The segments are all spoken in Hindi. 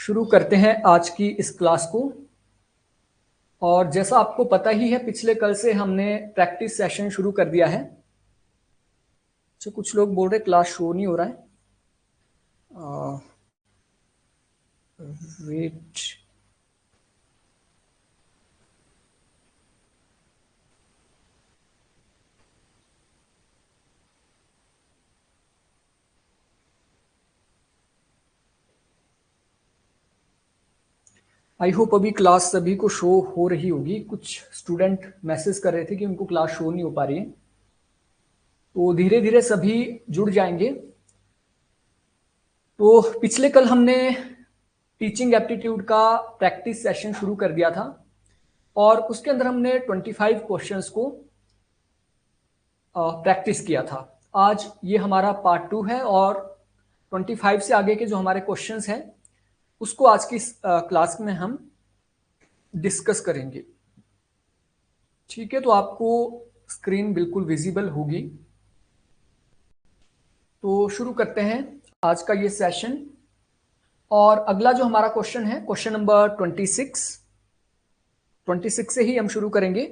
शुरू करते हैं आज की इस क्लास को। और जैसा आपको पता ही है, पिछले कल से हमने प्रैक्टिस सेशन शुरू कर दिया है। अच्छा, कुछ लोग बोल रहे क्लास शो नहीं हो रहा है। वेट, आई होप अभी क्लास सभी को शो हो रही होगी। कुछ स्टूडेंट मैसेज कर रहे थे कि उनको क्लास शो नहीं हो पा रही है, तो धीरे धीरे सभी जुड़ जाएंगे। तो पिछले कल हमने टीचिंग एप्टीट्यूड का प्रैक्टिस सेशन शुरू कर दिया था और उसके अंदर हमने 25 क्वेश्चंस को प्रैक्टिस किया था। आज ये हमारा पार्ट 2 है और 25 से आगे के जो हमारे क्वेश्चंस हैं उसको आज की क्लास में हम डिस्कस करेंगे। ठीक है, तो आपको स्क्रीन बिल्कुल विजिबल होगी। तो शुरू करते हैं आज का ये सेशन। और अगला जो हमारा क्वेश्चन है, क्वेश्चन नंबर 26 से ही हम शुरू करेंगे।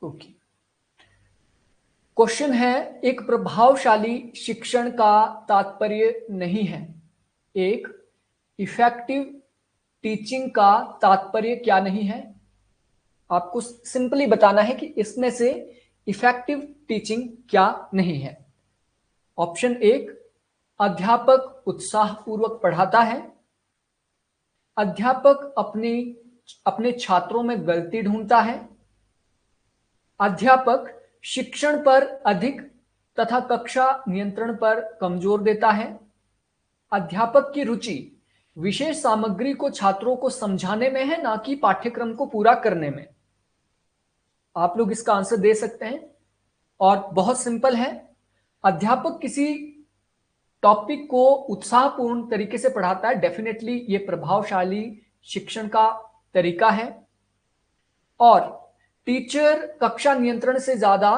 ओके, क्वेश्चन है, एक प्रभावशाली शिक्षण का तात्पर्य नहीं है। एक इफेक्टिव टीचिंग का तात्पर्य क्या नहीं है? आपको सिंपली बताना है कि इसमें से इफेक्टिव टीचिंग क्या नहीं है। ऑप्शन 1, अध्यापक उत्साहपूर्वक पढ़ाता है। अध्यापक अपने छात्रों में गलती ढूंढता है। अध्यापक शिक्षण पर अधिक तथा कक्षा नियंत्रण पर कमजोर देता है। अध्यापक की रुचि विशेष सामग्री को छात्रों को समझाने में है, ना कि पाठ्यक्रम को पूरा करने में। आप लोग इसका आंसर दे सकते हैं और बहुत सिंपल है। अध्यापक किसी टॉपिक को उत्साहपूर्ण तरीके से पढ़ाता है, डेफिनेटली ये प्रभावशाली शिक्षण का तरीका है। और टीचर कक्षा नियंत्रण से ज्यादा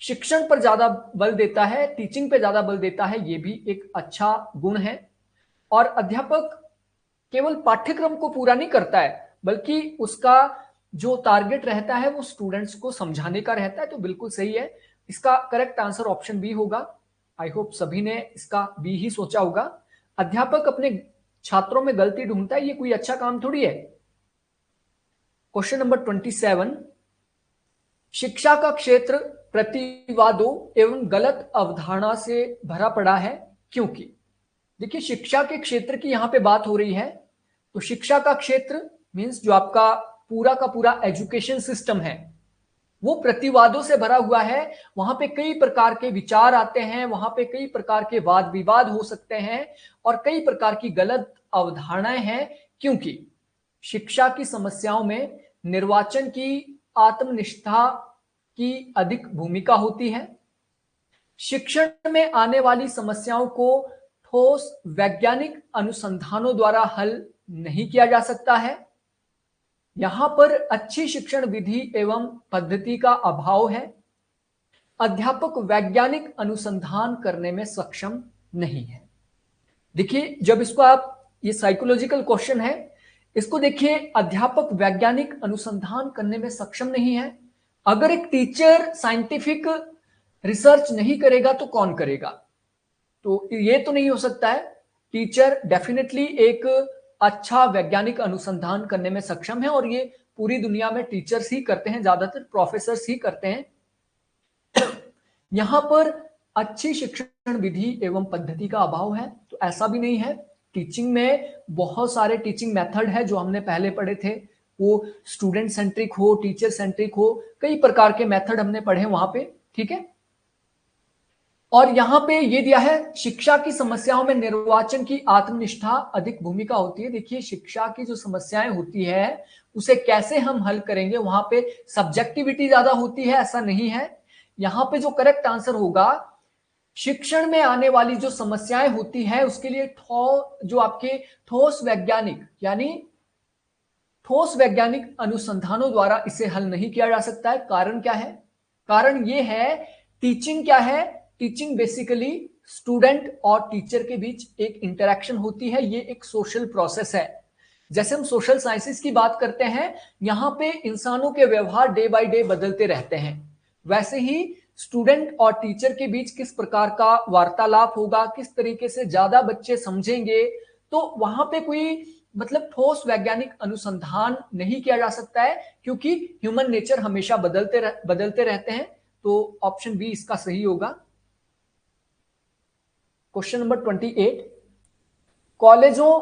शिक्षण पर ज्यादा बल देता है, टीचिंग पे ज्यादा बल देता है, ये भी एक अच्छा गुण है। और अध्यापक केवल पाठ्यक्रम को पूरा नहीं करता है, बल्कि उसका जो टारगेट रहता है वो स्टूडेंट्स को समझाने का रहता है। तो बिल्कुल सही है, इसका करेक्ट आंसर ऑप्शन बी होगा। आई होप सभी ने इसका बी ही सोचा होगा। अध्यापक अपने छात्रों में गलती ढूंढता है, ये कोई अच्छा काम थोड़ी है। क्वेश्चन नंबर 27, शिक्षा का क्षेत्र प्रतिवादों एवं गलत अवधारणा से भरा पड़ा है, क्योंकि देखिए शिक्षा के क्षेत्र की यहां पे बात हो रही है। तो शिक्षा का क्षेत्र मींस जो आपका पूरा का पूरा एजुकेशन सिस्टम है वो प्रतिवादों से भरा हुआ है। वहां पे कई प्रकार के विचार आते हैं, वहां पे कई प्रकार के वाद विवाद हो सकते हैं और कई प्रकार की गलत अवधारणाएं हैं, क्योंकि शिक्षा की समस्याओं में निर्वाचन की आत्मनिष्ठा की अधिक भूमिका होती है। शिक्षण में आने वाली समस्याओं को ठोस वैज्ञानिक अनुसंधानों द्वारा हल नहीं किया जा सकता है। यहां पर अच्छी शिक्षण विधि एवं पद्धति का अभाव है। अध्यापक वैज्ञानिक अनुसंधान करने में सक्षम नहीं है। देखिए जब इसको आप, ये साइकोलॉजिकल क्वेश्चन है, इसको देखिए, अध्यापक वैज्ञानिक अनुसंधान करने में सक्षम नहीं है। अगर एक टीचर साइंटिफिक रिसर्च नहीं करेगा तो कौन करेगा? तो ये तो नहीं हो सकता है। टीचर डेफिनेटली एक अच्छा वैज्ञानिक अनुसंधान करने में सक्षम है और ये पूरी दुनिया में टीचर्स ही करते हैं, ज्यादातर प्रोफेसर्स ही करते हैं। यहां पर अच्छी शिक्षण विधि एवं पद्धति का अभाव है, तो ऐसा भी नहीं है। टीचिंग में बहुत सारे टीचिंग मेथड है जो हमने पहले पढ़े थे, वो स्टूडेंट सेंट्रिक हो, टीचर सेंट्रिक हो, कई प्रकार के मेथड हमने पढ़े वहां पे। ठीक है, और यहां पे ये दिया है, शिक्षा की समस्याओं में निर्वाचन की आत्मनिष्ठा अधिक भूमिका होती है। देखिए शिक्षा की जो समस्याएं होती है उसे कैसे हम हल करेंगे, वहां पे सब्जेक्टिविटी ज्यादा होती है, ऐसा नहीं है। यहां पे जो करेक्ट आंसर होगा, शिक्षण में आने वाली जो समस्याएं होती है उसके लिए जो आपके ठोस वैज्ञानिक यानी ठोस वैज्ञानिक अनुसंधानों द्वारा इसे हल नहीं किया जा सकता है। कारण क्या है? कारण ये है, टीचिंग क्या है? टीचिंग बेसिकली स्टूडेंट और टीचर के बीच एक इंटरेक्शन होती है, ये एक सोशल प्रोसेस है। जैसे हम सोशल साइंसेस की बात करते हैं, यहां पे इंसानों के व्यवहार डे बाय डे बदलते रहते हैं, वैसे ही स्टूडेंट और टीचर के बीच किस प्रकार का वार्तालाप होगा, किस तरीके से ज्यादा बच्चे समझेंगे, तो वहां पे कोई मतलब ठोस वैज्ञानिक अनुसंधान नहीं किया जा सकता है, क्योंकि ह्यूमन नेचर हमेशा बदलते रहते हैं। तो ऑप्शन बी इसका सही होगा। क्वेश्चन नंबर 28, कॉलेजों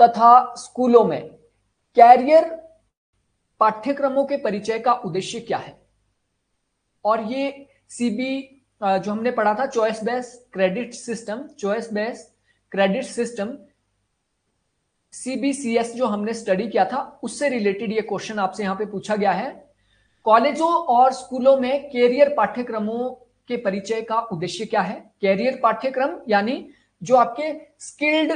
तथा स्कूलों में कैरियर पाठ्यक्रमों के परिचय का उद्देश्य क्या है? और ये सीबी जो हमने पढ़ा था, choice based credit system CBCS जो हमने स्टडी किया था, उससे रिलेटेड ये क्वेश्चन आपसे यहां पे पूछा गया है। कॉलेजों और स्कूलों में कैरियर पाठ्यक्रमों के परिचय का उद्देश्य क्या है? कैरियर पाठ्यक्रम यानी जो आपके स्किल्ड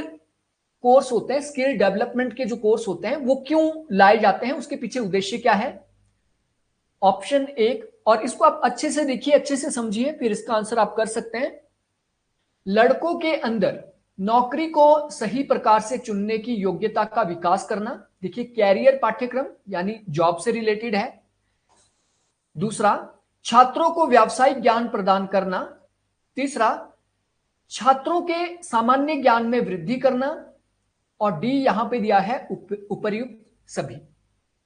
कोर्स होते हैं, स्किल डेवलपमेंट के जो कोर्स होते हैं, वो क्यों लाए जाते हैं, उसके पीछे उद्देश्य क्या है? ऑप्शन एक, और इसको आप अच्छे से देखिए, अच्छे से समझिए, फिर इसका आंसर आप कर सकते हैं। लड़कों के अंदर नौकरी को सही प्रकार से चुनने की योग्यता का विकास करना। देखिए, कैरियर पाठ्यक्रम यानी जॉब से रिलेटेड है। दूसरा, छात्रों को व्यावसायिक ज्ञान प्रदान करना। तीसरा, छात्रों के सामान्य ज्ञान में वृद्धि करना। और डी यहां पे दिया है उपर्युक्त सभी।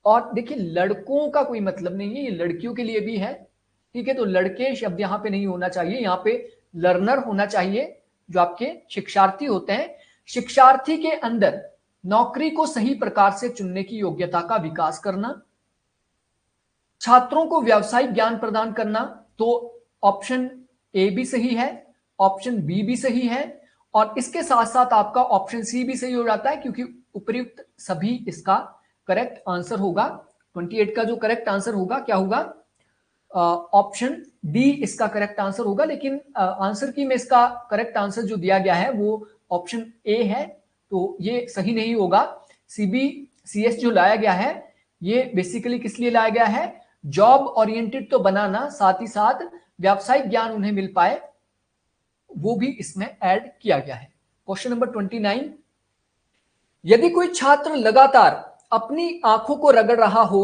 और देखिए, लड़कों का कोई मतलब नहीं है, ये लड़कियों के लिए भी है, ठीक है। तो लड़के शब्द यहां पे नहीं होना चाहिए, यहां पे लर्नर होना चाहिए, जो आपके शिक्षार्थी होते हैं। शिक्षार्थी के अंदर नौकरी को सही प्रकार से चुनने की योग्यता का विकास करना, छात्रों को व्यावसायिक ज्ञान प्रदान करना। तो ऑप्शन ए भी सही है, ऑप्शन बी भी सही है, और इसके साथ साथ आपका ऑप्शन सी भी सही हो जाता है, क्योंकि उपर्युक्त सभी इसका करेक्ट आंसर होगा। 28 का जो करेक्ट आंसर होगा क्या होगा? ऑप्शन डी इसका करेक्ट आंसर होगा। लेकिन आंसर की में इसका करेक्ट आंसर जो दिया गया है वो ऑप्शन ए है, तो ये सही नहीं होगा। CBCS जो लाया गया है, ये बेसिकली किस लिए लाया गया है? जॉब ओरिएंटेड तो बनाना, साथ ही साथ व्यावसायिक ज्ञान उन्हें मिल पाए, वो भी इसमें ऐड किया गया है। क्वेश्चन नंबर 29, यदि कोई छात्र लगातार अपनी आंखों को रगड़ रहा हो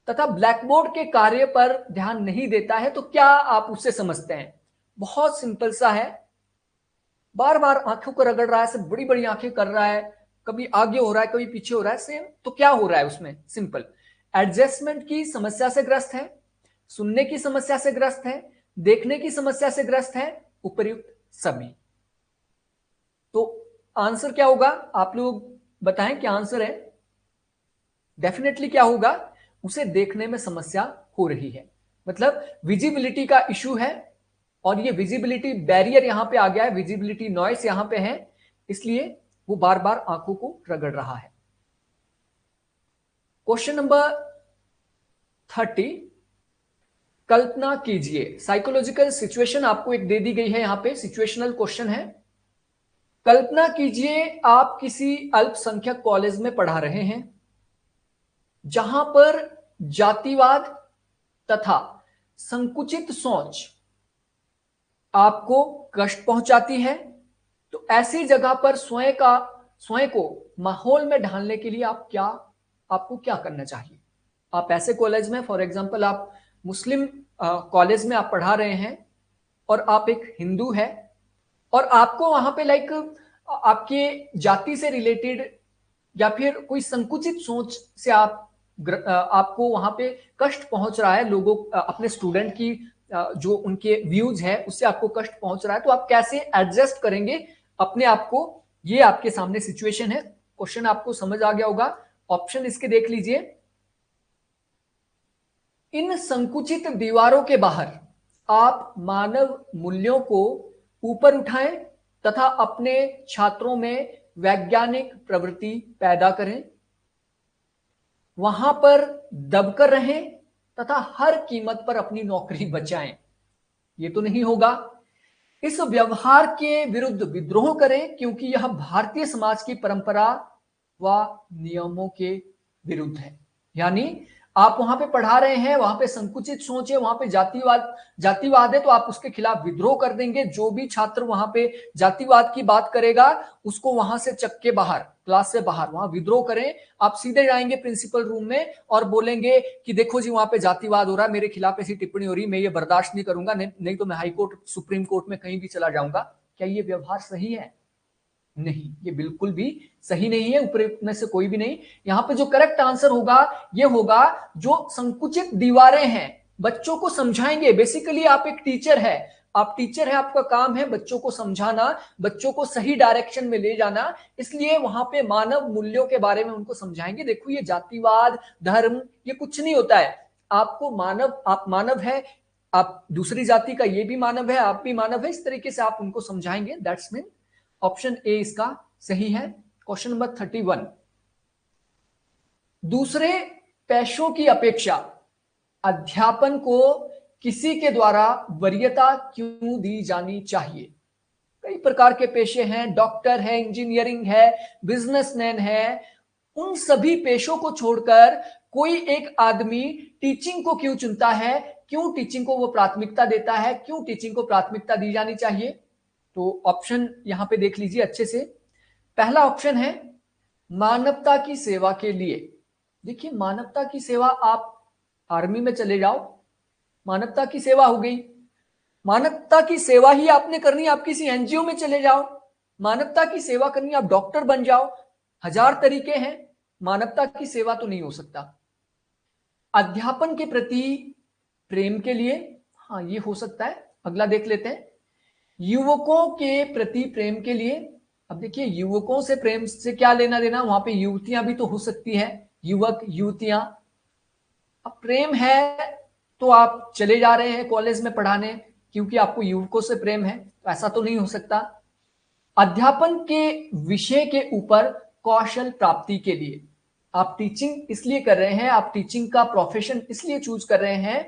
तथा ब्लैकबोर्ड के कार्य पर ध्यान नहीं देता है, तो क्या आप उससे समझते हैं? बहुत सिंपल सा है, बार बार आंखों को रगड़ रहा है, सब बड़ी बड़ी आंखें कर रहा है, कभी आगे हो रहा है कभी पीछे हो रहा है, सेम। तो क्या हो रहा है उसमें? सिंपल, एडजस्टमेंट की समस्या से ग्रस्त है, सुनने की समस्या से ग्रस्त है, देखने की समस्या से ग्रस्त है, उपर्युक्त सभी। तो आंसर क्या होगा? आप लोग बताएं क्या आंसर है। डेफिनेटली क्या होगा? उसे देखने में समस्या हो रही है, मतलब विजिबिलिटी का इशू है, और ये विजिबिलिटी बैरियर यहां पे आ गया है, विजिबिलिटी नॉइस यहां पे है, इसलिए वो बार बार आंखों को रगड़ रहा है। क्वेश्चन नंबर 30, कल्पना कीजिए, साइकोलॉजिकल सिचुएशन आपको एक दे दी गई है, यहां पे सिचुएशनल क्वेश्चन है। कल्पना कीजिए आप किसी अल्पसंख्यक कॉलेज में पढ़ा रहे हैं, जहां पर जातिवाद तथा संकुचित सोच आपको कष्ट पहुंचाती है। तो ऐसी जगह पर स्वयं को माहौल में ढालने के लिए आपको क्या करना चाहिए? आप ऐसे कॉलेज में, फॉर एग्जांपल आप मुस्लिम कॉलेज में आप पढ़ा रहे हैं, और आप एक हिंदू है, और आपको वहां पे लाइक आपके जाति से रिलेटेड या फिर कोई संकुचित सोच से आपको वहां पे कष्ट पहुंच रहा है, लोगों अपने स्टूडेंट की जो उनके व्यूज है उससे आपको कष्ट पहुंच रहा है, तो आप कैसे एडजस्ट करेंगे अपने आप को? ये आपके सामने सिचुएशन है। क्वेश्चन आपको समझ आ गया होगा। ऑप्शन इसके देख लीजिए। इन संकुचित दीवारों के बाहर आप मानव मूल्यों को ऊपर उठाएं तथा अपने छात्रों में वैज्ञानिक प्रवृत्ति पैदा करें, वहां पर दबकर रहें तथा हर कीमत पर अपनी नौकरी बचाएं। ये तो नहीं होगा। इस व्यवहार के विरुद्ध विद्रोह करें, क्योंकि यह भारतीय समाज की परंपरा व नियमों के विरुद्ध है। यानी आप वहां पे पढ़ा रहे हैं, वहां पे संकुचित सोच है, वहां पे जातिवाद है, तो आप उसके खिलाफ विद्रोह कर देंगे। जो भी छात्र वहां पे जातिवाद की बात करेगा उसको वहां से चक के बाहर, क्लास से बाहर, वहां विद्रोह करें। आप सीधे जाएंगे प्रिंसिपल रूम में और बोलेंगे कि देखो जी वहां पे जातिवाद हो रहा है, मेरे खिलाफ ऐसी टिप्पणी हो रही है, मैं ये बर्दाश्त नहीं करूंगा, नहीं तो मैं हाईकोर्ट, सुप्रीम कोर्ट में कहीं भी चला जाऊंगा। क्या ये व्यवहार सही है? नहीं, ये बिल्कुल भी सही नहीं है, उपयुक्त में से कोई भी नहीं। यहां पे जो करेक्ट आंसर होगा ये होगा, जो संकुचित दीवारें हैं, बच्चों को समझाएंगे। बेसिकली आप एक टीचर है, आप टीचर है, आपका काम है बच्चों को समझाना, बच्चों को सही डायरेक्शन में ले जाना। इसलिए वहां पे मानव मूल्यों के बारे में उनको समझाएंगे। देखो ये जातिवाद, धर्म, ये कुछ नहीं होता है। आपको मानव, आप मानव है, आप दूसरी जाति का ये भी मानव है, आप भी मानव है, इस तरीके से आप उनको समझाएंगे। दैट्स मीन ऑप्शन ए इसका सही है। क्वेश्चन नंबर 31, दूसरे पेशों की अपेक्षा अध्यापन को किसी के द्वारा वरीयता क्यों दी जानी चाहिए? कई प्रकार के पेशे हैं, डॉक्टर है, इंजीनियरिंग है, बिजनेसमैन है। उन सभी पेशों को छोड़कर कोई एक आदमी टीचिंग को क्यों चुनता है? क्यों टीचिंग को वो प्राथमिकता देता है? क्यों टीचिंग को प्राथमिकता दी जानी चाहिए? तो ऑप्शन यहां पे देख लीजिए अच्छे से। पहला ऑप्शन है मानवता की सेवा के लिए। देखिए मानवता की सेवा, आप आर्मी में चले जाओ, मानवता की सेवा हो गई। मानवता की सेवा ही आपने करनी, आप किसी एनजीओ में चले जाओ, मानवता की सेवा करनी, आप डॉक्टर बन जाओ। हजार तरीके हैं, मानवता की सेवा तो नहीं हो सकता। अध्यापन के प्रति प्रेम के लिए, हाँ ये हो सकता है। अगला देख लेते हैं, युवकों के प्रति प्रेम के लिए। अब देखिए युवकों से प्रेम से क्या लेना देना, वहां पे युवतियां भी तो हो सकती है, युवक युवतियां। अब प्रेम है तो आप चले जा रहे हैं कॉलेज में पढ़ाने क्योंकि आपको युवकों से प्रेम है, तो ऐसा तो नहीं हो सकता। अध्यापन के विषय के ऊपर कौशल प्राप्ति के लिए, आप टीचिंग इसलिए कर रहे हैं, आप टीचिंग का प्रोफेशन इसलिए चूज कर रहे हैं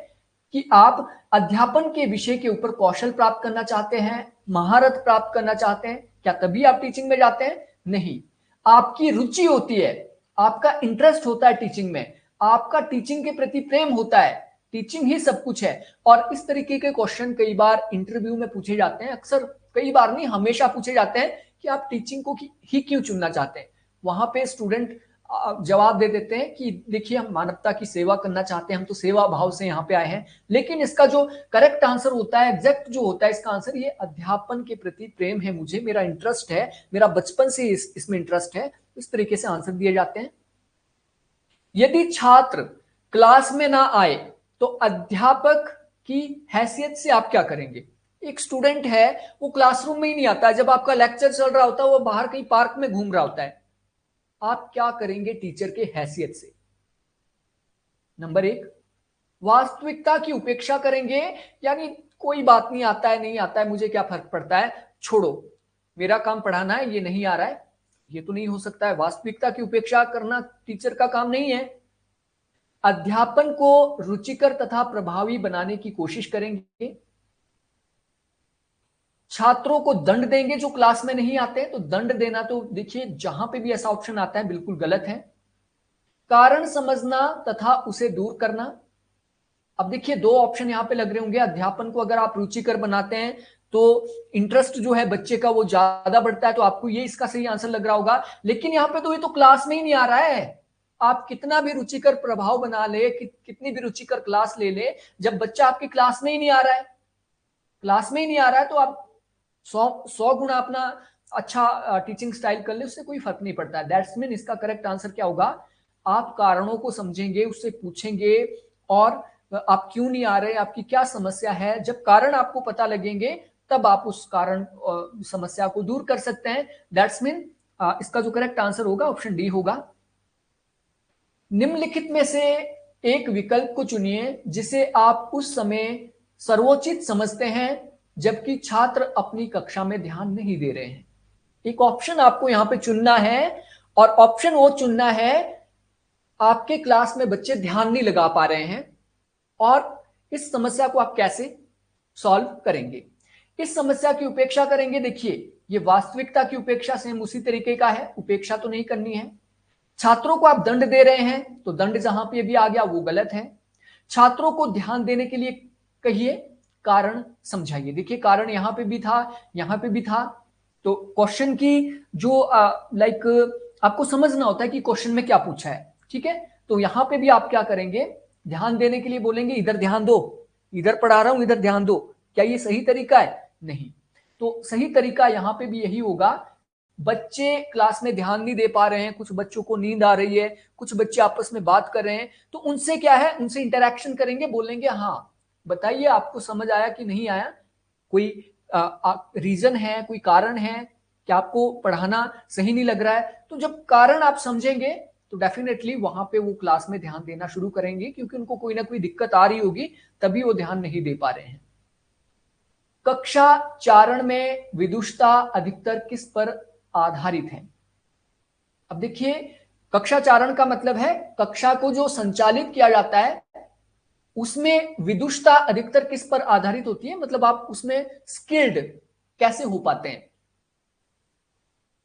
कि आप अध्यापन के विषय के ऊपर कौशल प्राप्त करना चाहते हैं, महारत प्राप्त करना चाहते हैं। क्या तभी आप टीचिंग में जाते हैं? नहीं, आपकी रुचि होती है, आपका इंटरेस्ट होता है टीचिंग में, आपका टीचिंग के प्रति प्रेम होता है, टीचिंग ही सब कुछ है। और इस तरीके के क्वेश्चन कई बार इंटरव्यू में पूछे जाते हैं, अक्सर, कई बार नहीं, हमेशा पूछे जाते हैं कि आप टीचिंग को ही क्यों चुनना चाहते हैं। वहां पे स्टूडेंट जवाब दे देते हैं कि देखिए हम मानवता की सेवा करना चाहते हैं, हम तो सेवा भाव से यहाँ पे आए हैं। लेकिन इसका जो करेक्ट आंसर होता है, एग्जैक्ट जो होता है इसका आंसर, ये अध्यापन के प्रति प्रेम है मुझे, मेरा इंटरेस्ट है, मेरा बचपन से इसमें इंटरेस्ट है। इस तरीके से आंसर दिए जाते हैं। यदि छात्र क्लास में ना आए तो अध्यापक की हैसियत से आप क्या करेंगे? एक स्टूडेंट है, वो क्लासरूम में ही नहीं आता है, जब आपका लेक्चर चल रहा होता है वो बाहर कहीं पार्क में घूम रहा होता है, आप क्या करेंगे टीचर के हैसियत से? नंबर एक, वास्तविकता की उपेक्षा करेंगे, यानी कोई बात नहीं, आता है नहीं आता है मुझे क्या फर्क पड़ता है, छोड़ो, मेरा काम पढ़ाना है, ये नहीं आ रहा है, ये तो नहीं हो सकता है। वास्तविकता की उपेक्षा करना टीचर का काम नहीं है। अध्यापन को रुचिकर तथा प्रभावी बनाने की कोशिश करेंगे। छात्रों को दंड देंगे जो क्लास में नहीं आते, तो दंड देना तो देखिए जहां पे भी ऐसा ऑप्शन आता है बिल्कुल गलत है। कारण समझना तथा उसे दूर करना। अब देखिए दो ऑप्शन यहां पे लग रहे होंगे, अध्यापन को अगर आप रुचिकर बनाते हैं तो इंटरेस्ट जो है बच्चे का वो ज्यादा बढ़ता है, तो आपको ये इसका सही आंसर लग रहा होगा। लेकिन यहां पे तो ये तो क्लास में ही नहीं आ रहा है, आप कितना भी रुचिकर प्रभाव बना ले, कितनी भी रुचिकर क्लास ले ले, जब बच्चा आपकी क्लास में ही नहीं आ रहा है, क्लास में ही नहीं आ रहा है, तो आप 100 गुना अपना अच्छा टीचिंग स्टाइल कर ले, उससे कोई फर्क नहीं पड़ता है। दैट्स मीन इसका करेक्ट आंसर क्या होगा? आप कारणों को समझेंगे, उससे पूछेंगे और आप क्यों नहीं आ रहे, आपकी क्या समस्या है, जब कारण आपको पता लगेंगे तब आप उस कारण समस्या को दूर कर सकते हैं। दैट्स मीन इसका जो करेक्ट आंसर होगा ऑप्शन डी होगा। निम्नलिखित में से एक विकल्प को चुनिए जिसे आप उस समय सर्वोचित समझते हैं जबकि छात्र अपनी कक्षा में ध्यान नहीं दे रहे हैं। एक ऑप्शन आपको यहां पे चुनना है और ऑप्शन वो चुनना है, आपके क्लास में बच्चे ध्यान नहीं लगा पा रहे हैं और इस समस्या को आप कैसे सॉल्व करेंगे, इस समस्या की उपेक्षा करेंगे। देखिए ये वास्तविकता की उपेक्षा सेम उसी तरीके का है, उपेक्षा तो नहीं करनी है। छात्रों को आप दंड दे रहे हैं तो दंड जहां पे भी आ गया वो गलत है। छात्रों को ध्यान देने के लिए कहिए, कारण समझाइए। देखिए कारण यहां पे भी था, यहां पे भी था, तो क्वेश्चन की जो आपको समझना होता है कि क्वेश्चन में क्या पूछा है, ठीक है। तो यहां पे भी आप क्या करेंगे, ध्यान देने के लिए बोलेंगे इधर ध्यान दो, इधर पढ़ा रहा हूं इधर ध्यान दो। क्या ये सही तरीका है? नहीं। तो सही तरीका यहां पे भी यही होगा, बच्चे क्लास में ध्यान नहीं दे पा रहे हैं, कुछ बच्चों को नींद आ रही है, कुछ बच्चे आपस में बात कर रहे हैं, तो उनसे क्या है, उनसे इंटरेक्शन करेंगे, बोलेंगे हाँ बताइए आपको समझ आया कि नहीं आया, कोई रीजन है, कोई कारण है, क्या आपको पढ़ाना सही नहीं लग रहा है। तो जब कारण आप समझेंगे तो डेफिनेटली वहां पे वो क्लास में ध्यान देना शुरू करेंगे, क्योंकि उनको कोई ना कोई दिक्कत आ रही होगी, तभी वो ध्यान नहीं दे पा रहे हैं। कक्षा चारण में विदुषता अधिकतर किस पर आधारित है? अब देखिए कक्षा चारण का मतलब है कक्षा को जो संचालित किया जाता है उसमें विदुषता अधिकतर किस पर आधारित होती है, मतलब आप उसमें स्किल्ड कैसे हो पाते हैं।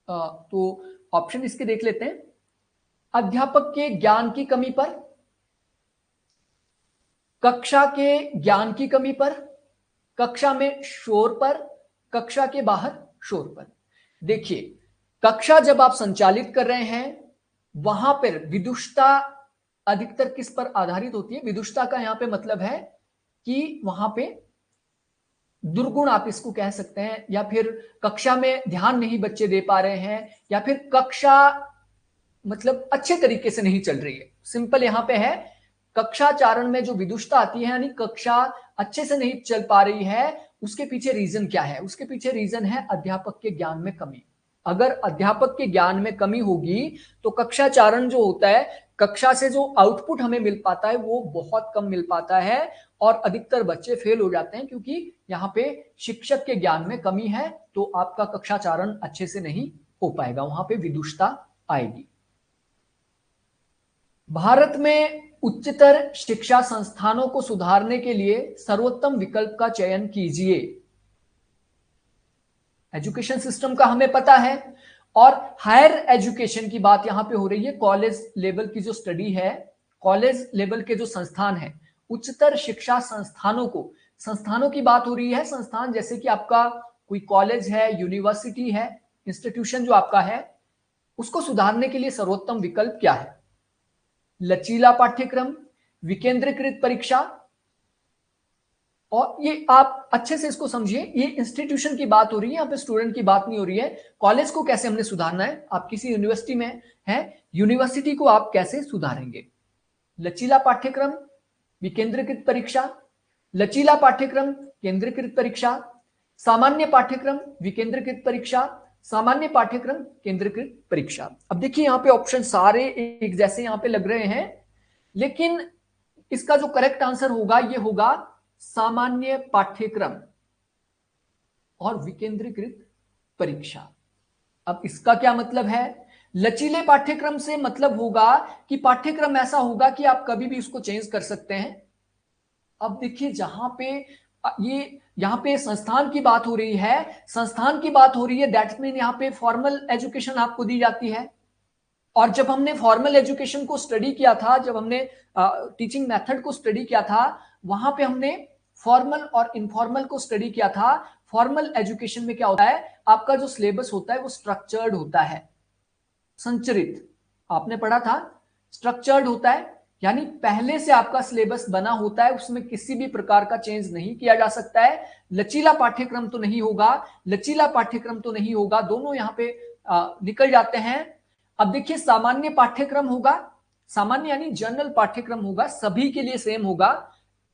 तो ऑप्शन इसके देख लेते हैं, अध्यापक के ज्ञान की कमी पर, कक्षा के ज्ञान की कमी पर, कक्षा में शोर पर, कक्षा के बाहर शोर पर। देखिए कक्षा जब आप संचालित कर रहे हैं वहां पर विदुषता अधिकतर किस पर आधारित होती है। विदुषता का यहां पे मतलब है कि वहां पे दुर्गुण आप इसको कह सकते हैं, या फिर कक्षा में ध्यान नहीं बच्चे दे पा रहे हैं, या फिर कक्षा मतलब अच्छे तरीके से नहीं चल रही है। सिंपल यहां पे है, कक्षा चारण में जो विदुषता आती है यानी कक्षा अच्छे से नहीं चल पा रही है, उसके पीछे रीजन क्या है? उसके पीछे रीजन है अध्यापक के ज्ञान में कमी। अगर अध्यापक के ज्ञान में कमी होगी तो कक्षा चारण जो होता है, कक्षा से जो आउटपुट हमें मिल पाता है वो बहुत कम मिल पाता है, और अधिकतर बच्चे फेल हो जाते हैं, क्योंकि यहाँ पे शिक्षक के ज्ञान में कमी है, तो आपका कक्षा चारण अच्छे से नहीं हो पाएगा, वहां पे विदुषता आएगी। भारत में उच्चतर शिक्षा संस्थानों को सुधारने के लिए सर्वोत्तम विकल्प का चयन कीजिए। एजुकेशन सिस्टम का हमें पता है, और हायर एजुकेशन की बात यहां पे हो रही है, कॉलेज लेवल की जो स्टडी है, कॉलेज लेवल के जो संस्थान है, उच्चतर शिक्षा संस्थानों को, संस्थानों की बात हो रही है। संस्थान जैसे कि आपका कोई कॉलेज है, यूनिवर्सिटी है, इंस्टीट्यूशन जो आपका है, उसको सुधारने के लिए सर्वोत्तम विकल्प क्या है? लचीला पाठ्यक्रम, विकेंद्रीकृत परीक्षा, और ये आप अच्छे से इसको समझिए, ये इंस्टीट्यूशन की बात हो रही है, यहाँ पे स्टूडेंट की बात नहीं हो रही है। कॉलेज को कैसे हमने सुधारना है, आप किसी यूनिवर्सिटी में हैं, यूनिवर्सिटी को आप कैसे सुधारेंगे? लचीला पाठ्यक्रम, विकेंद्रीकृत परीक्षा, लचीला पाठ्यक्रम, केंद्रीकृत परीक्षा, सामान्य पाठ्यक्रम, विकेंद्रीकृत परीक्षा, सामान्य पाठ्यक्रम, केंद्रीकृत परीक्षा। अब देखिए यहाँ पे ऑप्शन सारे एक जैसे यहाँ पे लग रहे हैं, लेकिन इसका जो करेक्ट आंसर होगा ये होगा सामान्य पाठ्यक्रम और विकेंद्रीकृत परीक्षा। अब इसका क्या मतलब है? लचीले पाठ्यक्रम से मतलब होगा कि पाठ्यक्रम ऐसा होगा कि आप कभी भी उसको चेंज कर सकते हैं। अब देखिए जहां पे ये यहां पे संस्थान की बात हो रही है, संस्थान की बात हो रही है, दैट मीन यहां पे फॉर्मल एजुकेशन आपको दी जाती है। और जब हमने फॉर्मल एजुकेशन को स्टडी किया था, जब हमने टीचिंग मेथड को स्टडी किया था, वहां पे हमने फॉर्मल और इनफॉर्मल को स्टडी किया था। फॉर्मल एजुकेशन में क्या होता है, आपका जो सिलेबस होता है वो स्ट्रक्चर्ड होता है, संचरित, आपने पढ़ा था, स्ट्रक्चर्ड होता है, यानी पहले से आपका सिलेबस बना होता है, उसमें किसी भी प्रकार का चेंज नहीं किया जा सकता है। लचीला पाठ्यक्रम तो नहीं होगा, लचीला पाठ्यक्रम तो नहीं होगा, दोनों यहां पे निकल जाते हैं। अब देखिए सामान्य पाठ्यक्रम होगा, सामान्य यानी जनरल पाठ्यक्रम होगा, सभी के लिए सेम होगा।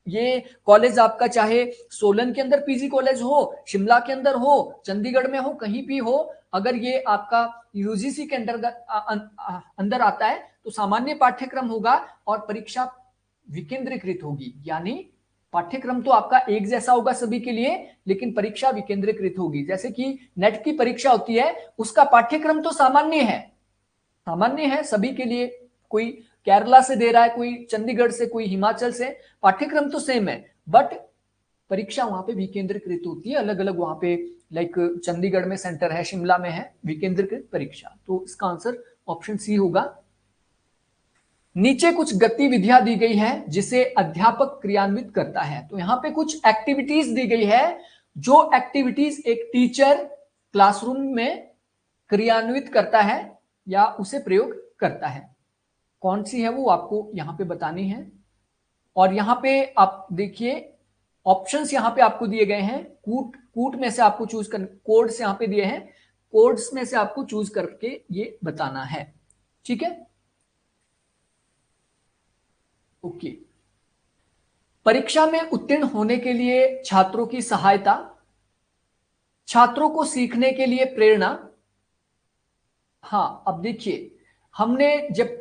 ये कॉलेज आपका चाहे सोलन के अंदर पीजी कॉलेज हो, शिमला के अंदर हो, चंडीगढ़ में हो, कहीं भी हो, अगर ये आपका यूजीसी के अंदर आता है तो सामान्य पाठ्यक्रम होगा और परीक्षा विकेंद्रीकृत होगी, यानी पाठ्यक्रम तो आपका एक जैसा होगा सभी के लिए, लेकिन परीक्षा विकेंद्रीकृत होगी। जैसे कि नेट की परीक्षा होती है, उसका पाठ्यक्रम तो सामान्य है, सामान्य है सभी के लिए, कोई केरला से दे रहा है, कोई चंडीगढ़ से, कोई हिमाचल से, पाठ्यक्रम तो सेम है, बट परीक्षा वहां पे विकेंद्रीकृत होती है, अलग अलग वहां पे, लाइक चंडीगढ़ में सेंटर है, शिमला में है, विकेंद्रीकृत परीक्षा। तो इसका आंसर ऑप्शन सी होगा, नीचे कुछ गतिविधियां दी गई है जिसे अध्यापक क्रियान्वित करता है। तो यहां पे कुछ एक्टिविटीज दी गई है, जो एक्टिविटीज एक टीचर क्लासरूम में क्रियान्वित करता है या उसे प्रयोग करता है। कौन सी है वो आपको यहां पे बतानी है। और यहां पे आप देखिए ऑप्शंस यहां पे आपको दिए गए हैं। कूट में से आपको चूज कर, कोड्स यहां पे दिए हैं, कोड्स में से आपको चूज करके ये बताना है। ठीक है, ओके। परीक्षा में उत्तीर्ण होने के लिए छात्रों की सहायता, छात्रों को सीखने के लिए प्रेरणा। हाँ, अब देखिए हमने जब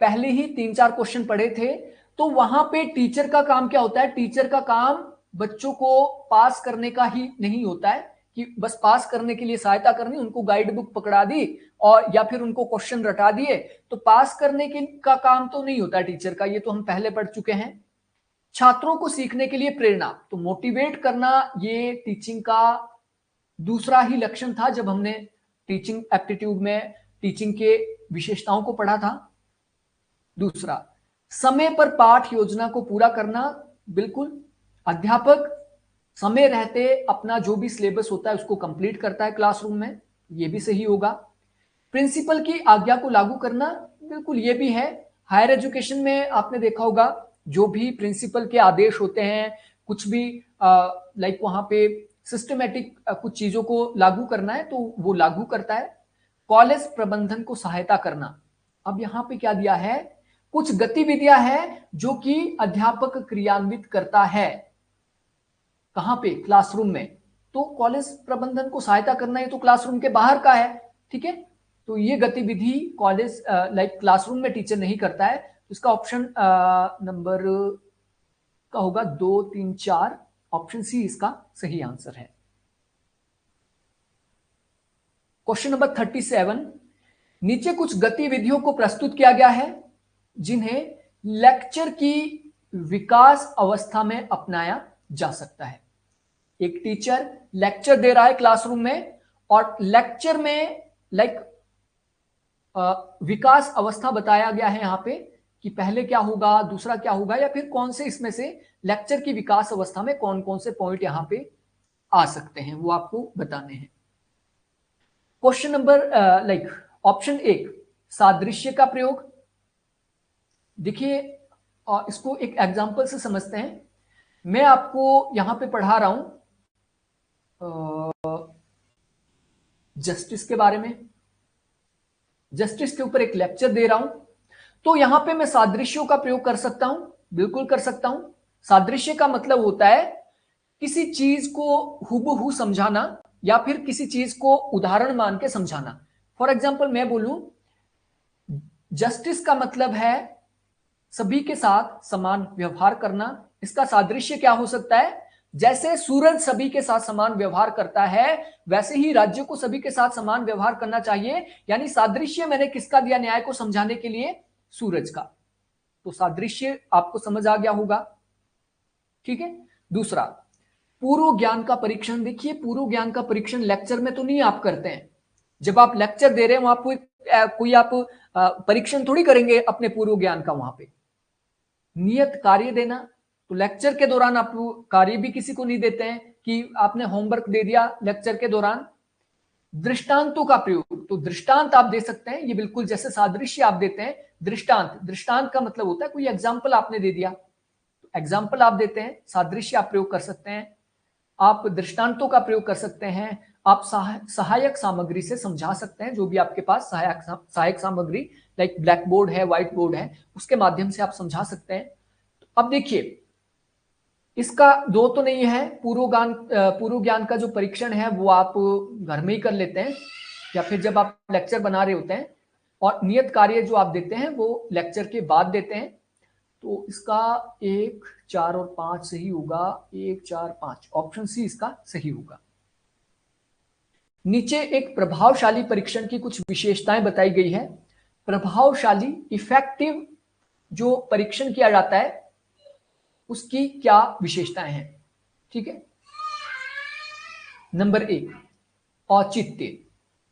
पहले ही 3-4 क्वेश्चन पढ़े थे तो वहां पे टीचर का काम क्या होता है। टीचर का काम बच्चों को पास करने का ही नहीं होता है कि बस पास करने के लिए सहायता करनी, उनको गाइड बुक पकड़ा दी और या फिर उनको क्वेश्चन रटा दिए, तो पास करने का काम तो नहीं होता है टीचर का, ये तो हम पहले पढ़ चुके हैं। छात्रों को सीखने के लिए प्रेरणा, तो मोटिवेट करना ये टीचिंग का दूसरा ही लक्षण था जब हमने टीचिंग एप्टीट्यूड में टीचिंग के विशेषताओं को पढ़ा था। दूसरा, समय पर पाठ योजना को पूरा करना। बिल्कुल, अध्यापक समय रहते अपना जो भी सिलेबस होता है उसको कंप्लीट करता है क्लासरूम में, ये भी सही होगा। प्रिंसिपल की आज्ञा को लागू करना, बिल्कुल ये भी है। हायर एजुकेशन में आपने देखा होगा जो भी प्रिंसिपल के आदेश होते हैं, कुछ भी लाइक वहां पे सिस्टमेटिक कुछ चीजों को लागू करना है तो वो लागू करता है। कॉलेज प्रबंधन को सहायता करना, अब यहां पे क्या दिया है, कुछ गतिविधियां हैं जो कि अध्यापक क्रियान्वित करता है। कहां पे, क्लासरूम में। तो कॉलेज प्रबंधन को सहायता करना, ये तो क्लासरूम के बाहर का है। ठीक है, तो ये गतिविधि कॉलेज लाइक क्लासरूम में टीचर नहीं करता है। तो इसका ऑप्शन नंबर का होगा 2, 3, 4, ऑप्शन सी इसका सही आंसर है। क्वेश्चन नंबर 37, नीचे कुछ गतिविधियों को प्रस्तुत किया गया है जिन्हें लेक्चर की विकास अवस्था में अपनाया जा सकता है। एक टीचर लेक्चर दे रहा है क्लासरूम में और लेक्चर में लाइक विकास अवस्था बताया गया है यहां पे कि पहले क्या होगा, दूसरा क्या होगा, या फिर कौन से इसमें से लेक्चर की विकास अवस्था में कौन कौन से पॉइंट यहां पे आ सकते हैं वो आपको बताने हैं। क्वेश्चन नंबर लाइक ऑप्शन 1, सादृश्य का प्रयोग। देखिए इसको एक एग्जांपल से समझते हैं। मैं आपको यहां पे पढ़ा रहा हूं जस्टिस के बारे में, जस्टिस के ऊपर एक लेक्चर दे रहा हूं, तो यहां पे मैं सादृश्यों का प्रयोग कर सकता हूं, बिल्कुल कर सकता हूं। सादृश्य का मतलब होता है किसी चीज को हूबहू समझाना या फिर किसी चीज को उदाहरण मान के समझाना। फॉर एग्जाम्पल मैं बोलूं जस्टिस का मतलब है सभी के साथ समान व्यवहार करना। इसका सादृश्य क्या हो सकता है, जैसे सूरज सभी के साथ समान व्यवहार करता है वैसे ही राज्य को सभी के साथ समान व्यवहार करना चाहिए। यानी सादृश्य मैंने किसका दिया न्याय को समझाने के लिए, सूरज का। तो सादृश्य आपको समझ आ गया होगा। ठीक है, दूसरा पूर्व ज्ञान का परीक्षण। देखिए पूर्व ज्ञान का परीक्षण लेक्चर में तो नहीं आप करते हैं, जब आप लेक्चर दे रहे हैं वहां कोई आप परीक्षण थोड़ी करेंगे अपने पूर्व ज्ञान का। वहां पे नियत कार्य देना, तो लेक्चर के दौरान आप कार्य भी किसी को नहीं देते हैं कि आपने होमवर्क दे दिया लेक्चर के दौरान। दृष्टांतों का प्रयोग, तो दृष्टांत आप दे सकते हैं, ये बिल्कुल जैसे सादृश्य आप देते हैं। दृष्टांत, दृष्टांत का मतलब होता है कोई एग्जाम्पल आपने दे दिया, तो एग्जाम्पल आप देते हैं। सादृश्य आप प्रयोग कर सकते हैं, आप दृष्टांतों का प्रयोग कर सकते हैं, आप सहायक सामग्री से समझा सकते हैं। जो भी आपके पास सहायक सामग्री लाइक ब्लैक बोर्ड है, व्हाइट बोर्ड है, उसके माध्यम से आप समझा सकते हैं। अब देखिए इसका दो तो नहीं है, पूर्व ज्ञान का जो परीक्षण है वो आप घर में ही कर लेते हैं या फिर जब आप लेक्चर बना रहे होते हैं, और नियत कार्य जो आप देते हैं वो लेक्चर के बाद देते हैं। तो इसका 1, 4 और 5 सही होगा। 1, 4, 5, ऑप्शन सी इसका सही होगा। नीचे एक प्रभावशाली परीक्षण की कुछ विशेषताएं बताई गई है। प्रभावशाली, इफेक्टिव जो परीक्षण किया जाता है उसकी क्या विशेषताएं हैं। ठीक है, नंबर 1, औचित्य।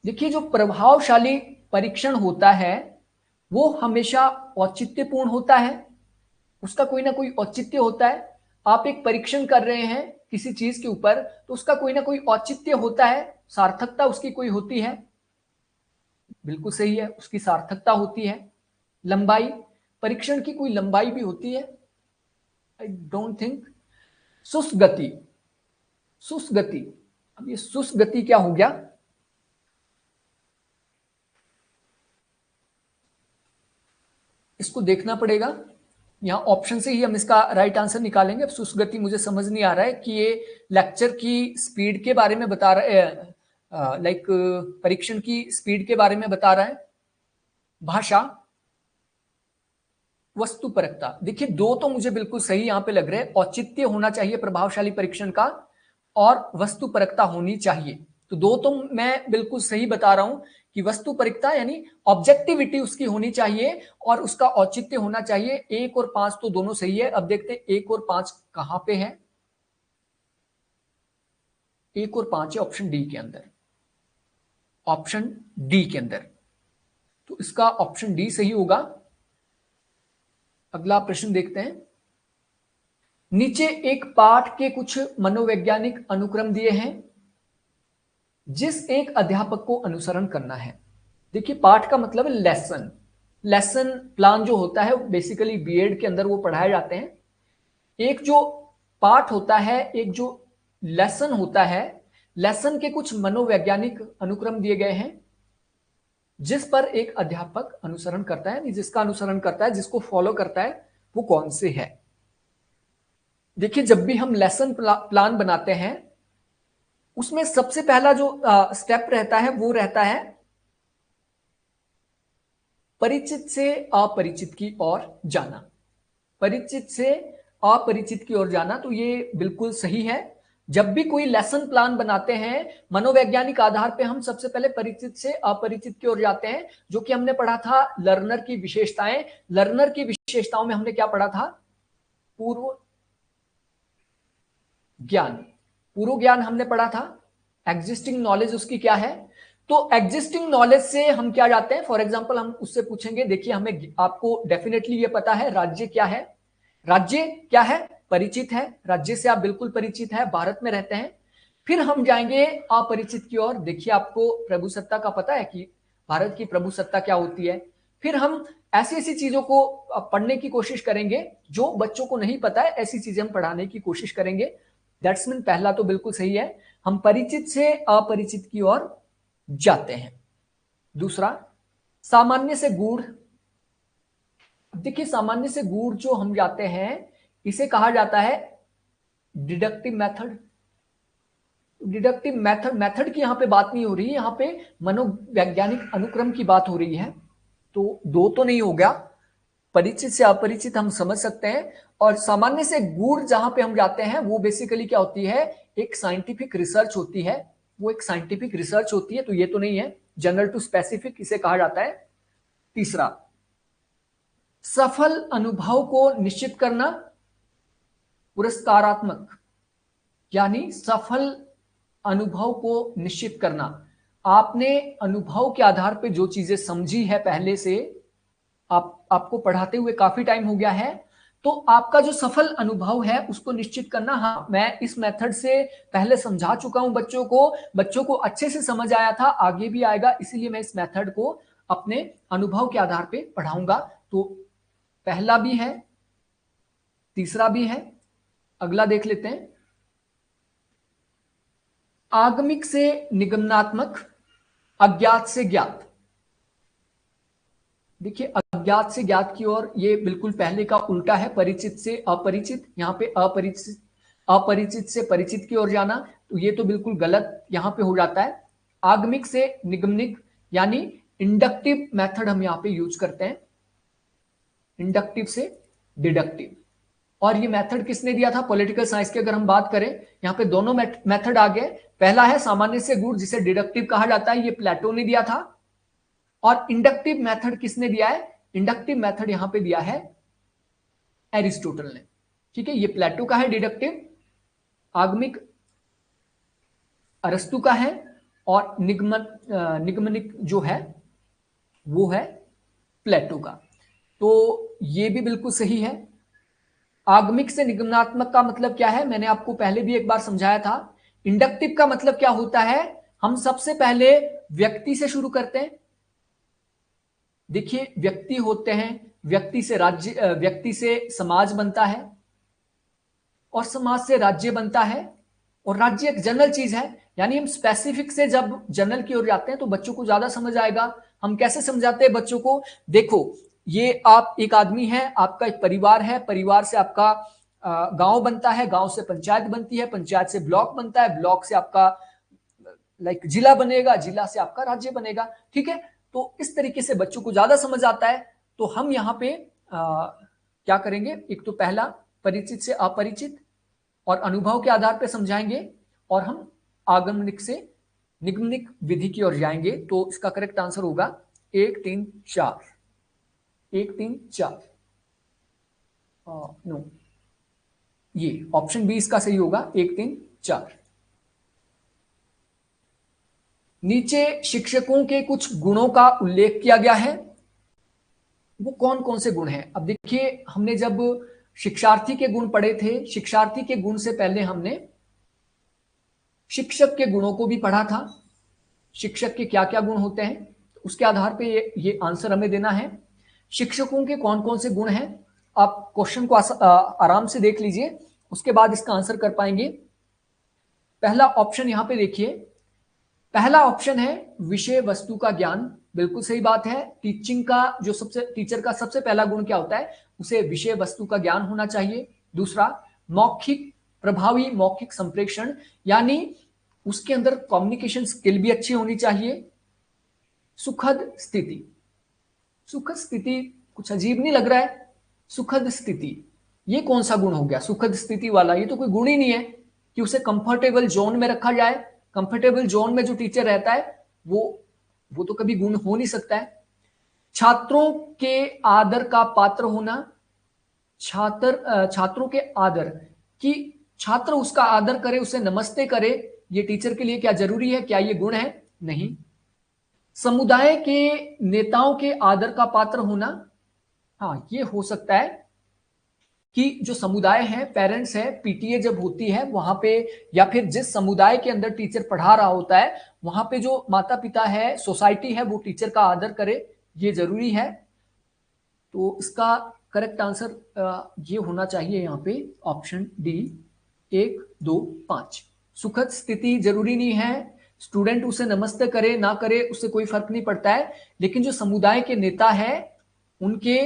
देखिए जो प्रभावशाली परीक्षण होता है वो हमेशा औचित्यपूर्ण होता है, उसका कोई ना कोई औचित्य होता है। आप एक परीक्षण कर रहे हैं किसी चीज के ऊपर, तो उसका कोई ना कोई औचित्य होता है, सार्थकता उसकी कोई होती है। बिल्कुल सही है, उसकी सार्थकता होती है। लंबाई, परीक्षण की कोई लंबाई भी होती है? I don't think. सुस्त गति, सुस्त गति, अब ये सुस्त गति क्या हो गया? इसको देखना पड़ेगा, यहाँ ऑप्शन से ही हम इसका राइट आंसर निकालेंगे। अब सुस्त गति मुझे समझ नहीं आ रहा है कि ये लेक्चर की स्पीड के बारे में बता रहा है, लाइक परीक्षण की स्पीड के बारे में बता रहा है। भाषा, वस्तुपरकता, देखिए दो तो मुझे बिल्कुल सही यहां पे लग रहे हैं। औचित्य होना चाहिए प्रभावशाली परीक्षण का, और वस्तुपरकता होनी चाहिए। तो दो तो मैं बिल्कुल सही बता रहा हूं कि वस्तुपरकता यानी ऑब्जेक्टिविटी उसकी होनी चाहिए और उसका औचित्य होना चाहिए। 1 और 5 तो दोनों सही है। अब देखते हैं 1 और 5 कहां पे है। 1 और 5 है ऑप्शन डी के अंदर, ऑप्शन डी के अंदर। तो इसका ऑप्शन डी सही होगा। अगला प्रश्न देखते हैं। नीचे एक पाठ के कुछ मनोवैज्ञानिक अनुक्रम दिए हैं जिस एक अध्यापक को अनुसरण करना है। देखिए पाठ का मतलब है लेसन। लेसन प्लान जो होता है बेसिकली बीएड के अंदर वो पढ़ाए जाते हैं। एक जो पाठ होता है, एक जो लेसन होता है, लेसन के कुछ मनोवैज्ञानिक अनुक्रम दिए गए हैं जिस पर एक अध्यापक अनुसरण करता है, जिसका अनुसरण करता है, जिसको फॉलो करता है, वो कौन से है। देखिए जब भी हम लेसन प्लान बनाते हैं उसमें सबसे पहला जो स्टेप रहता है वो रहता है परिचित से अपरिचित की ओर जाना। परिचित से अपरिचित की ओर जाना, तो ये बिल्कुल सही है। जब भी कोई लेसन प्लान बनाते हैं मनोवैज्ञानिक आधार पे हम सबसे पहले परिचित से अपरिचित की ओर जाते हैं, जो कि हमने पढ़ा था लर्नर की विशेषताएं। लर्नर की विशेषताओं में हमने क्या पढ़ा था? पूर्व ज्ञान, पूर्व ज्ञान हमने पढ़ा था। एग्जिस्टिंग नॉलेज उसकी क्या है? तो एग्जिस्टिंग नॉलेज से हम क्या जाते हैं, फॉर एग्जांपल हम उससे पूछेंगे, देखिए हमें आपको डेफिनेटली ये पता है राज्य क्या है। राज्य क्या है? परिचित है, राज्य से आप बिल्कुल परिचित है, भारत में रहते हैं। फिर हम जाएंगे अपरिचित की ओर। देखिए आपको प्रभुसत्ता का पता है कि भारत की प्रभुसत्ता क्या होती है। फिर हम ऐसी ऐसी चीजों को पढ़ने की कोशिश करेंगे जो बच्चों को नहीं पता है, ऐसी चीजें हम पढ़ाने की कोशिश करेंगे। दैट्स मीन पहला तो बिल्कुल सही है, हम परिचित से अपरिचित की ओर जाते हैं। दूसरा, सामान्य से गूढ़। देखिए सामान्य से गूढ़ जो हम जाते हैं इसे कहा जाता है deductive method. Deductive method, method की यहां पे बात नहीं हो रही है, यहां पे मनोवैज्ञानिक अनुक्रम की बात हो रही है। तो दो तो नहीं हो गया, परिचित से अपरिचित हम समझ सकते हैं। और सामान्य से गूढ़ जहां पे हम जाते हैं वो बेसिकली क्या होती है? एक साइंटिफिक रिसर्च होती है। वो एक साइंटिफिक रिसर्च होती है, तो ये तो नहीं है। जनरल टू स्पेसिफिक इसे कहा जाता है। तीसरा, सफल अनुभव को निश्चित करना। पुरस्कारात्मक, यानी सफल अनुभव को निश्चित करना। आपने अनुभव के आधार पे जो चीजें समझी है पहले से, आपको पढ़ाते हुए काफी टाइम हो गया है, तो आपका जो सफल अनुभव है उसको निश्चित करना। हाँ, मैं इस मेथड से पहले समझा चुका हूं बच्चों को अच्छे से समझ आया था, आगे भी आएगा, इसीलिए मैं इस मेथड को अपने अनुभव के आधार पे पढ़ाऊंगा। तो पहला भी है, तीसरा भी है। अगला देख लेते हैं। आगमिक से निगमनात्मक, अज्ञात से ज्ञात। देखिए अज्ञात से ज्ञात की ओर, ये बिल्कुल पहले का उल्टा है, परिचित से अपरिचित। यहां पे अपरिचित, अपरिचित से परिचित की ओर जाना, तो ये तो बिल्कुल गलत यहां पे हो जाता है। आगमिक से निगमनिक, यानी इंडक्टिव मेथड हम यहां पे यूज करते हैं, इंडक्टिव से डिडक्टिव। और ये मेथड किसने दिया था? पॉलिटिकल साइंस की अगर हम बात करें, यहां पे दोनों मेथड आ गए। पहला है सामान्य से गूढ़ जिसे डिडक्टिव कहा जाता है, ये प्लेटो ने दिया था। और इंडक्टिव मेथड किसने दिया है? इंडक्टिव मेथड यहां पे दिया है एरिस्टोटल ने। ठीक है, ये प्लेटो का है डिडक्टिव, आगमिक अरस्तु का है, और निगमनिक जो है वो है प्लेटो का। तो ये भी बिल्कुल सही है। आगमिक से निगमनात्मक का मतलब क्या है, मैंने आपको पहले भी एक बार समझाया था। इंडक्टिव का मतलब क्या होता है, हम सबसे पहले व्यक्ति से शुरू करते हैं। देखिए, व्यक्ति होते हैं, व्यक्ति से राज्य, व्यक्ति से समाज बनता है और समाज से राज्य बनता है, और राज्य एक जनरल चीज है। यानी हम स्पेसिफिक से जब जनरल की ओर जाते हैं तो बच्चों को ज्यादा समझ आएगा। हम कैसे समझाते हैं बच्चों को, देखो ये आप एक आदमी है, आपका एक परिवार है, परिवार से आपका गांव बनता है, गांव से पंचायत बनती है, पंचायत से ब्लॉक बनता है, ब्लॉक से आपका जिला बनेगा, जिला से आपका राज्य बनेगा। ठीक है, तो इस तरीके से बच्चों को ज्यादा समझ आता है। तो हम यहाँ पे क्या करेंगे, एक तो पहला परिचित से अपरिचित और अनुभव के आधार पर समझाएंगे, और हम आगमनिक से निगमनिक विधि की ओर जाएंगे। तो इसका करेक्ट आंसर होगा 1 3 4। 1 3 4 नो, ये ऑप्शन बी इसका सही होगा, 1 3 4। नीचे शिक्षकों के कुछ गुणों का उल्लेख किया गया है, वो कौन कौन से गुण हैं। अब देखिए, हमने जब शिक्षार्थी के गुण पढ़े थे, शिक्षार्थी के गुण से पहले हमने शिक्षक के गुणों को भी पढ़ा था। शिक्षक के क्या क्या गुण होते हैं, उसके आधार पे ये आंसर हमें देना है। शिक्षकों के कौन कौन से गुण हैं, आप क्वेश्चन को आराम से देख लीजिए, उसके बाद इसका आंसर कर पाएंगे। पहला ऑप्शन यहां पे देखिए, पहला ऑप्शन है विषय वस्तु का ज्ञान। बिल्कुल सही बात है। टीचर का सबसे पहला गुण क्या होता है, उसे विषय वस्तु का ज्ञान होना चाहिए। दूसरा, मौखिक, प्रभावी मौखिक संप्रेषण, यानी उसके अंदर कम्युनिकेशन स्किल भी अच्छी होनी चाहिए। सुखद स्थिति, सुखद स्थिति कुछ अजीब नहीं लग रहा है, सुखद स्थिति ये कौन सा गुण हो गया सुखद स्थिति वाला, ये तो कोई गुण ही नहीं है कि उसे कंफर्टेबल जोन में रखा जाए। कंफर्टेबल जोन में जो टीचर रहता है वो तो कभी गुण हो नहीं सकता है। छात्रों के आदर का पात्र होना, छात्रों के आदर कि छात्र उसका आदर करे, उसे नमस्ते करे, ये टीचर के लिए क्या जरूरी है, क्या ये गुण है, नहीं। समुदाय के नेताओं के आदर का पात्र होना, हाँ ये हो सकता है कि जो समुदाय है, पेरेंट्स है, पीटीए जब होती है वहां पे, या फिर जिस समुदाय के अंदर टीचर पढ़ा रहा होता है वहां पे जो माता पिता है, सोसाइटी है, वो टीचर का आदर करे, ये जरूरी है। तो इसका करेक्ट आंसर ये होना चाहिए यहाँ पे ऑप्शन डी, 1 2 5। सुखद स्थिति जरूरी नहीं है, स्टूडेंट उसे नमस्ते करे ना करे उससे कोई फर्क नहीं पड़ता है, लेकिन जो समुदाय के नेता है उनके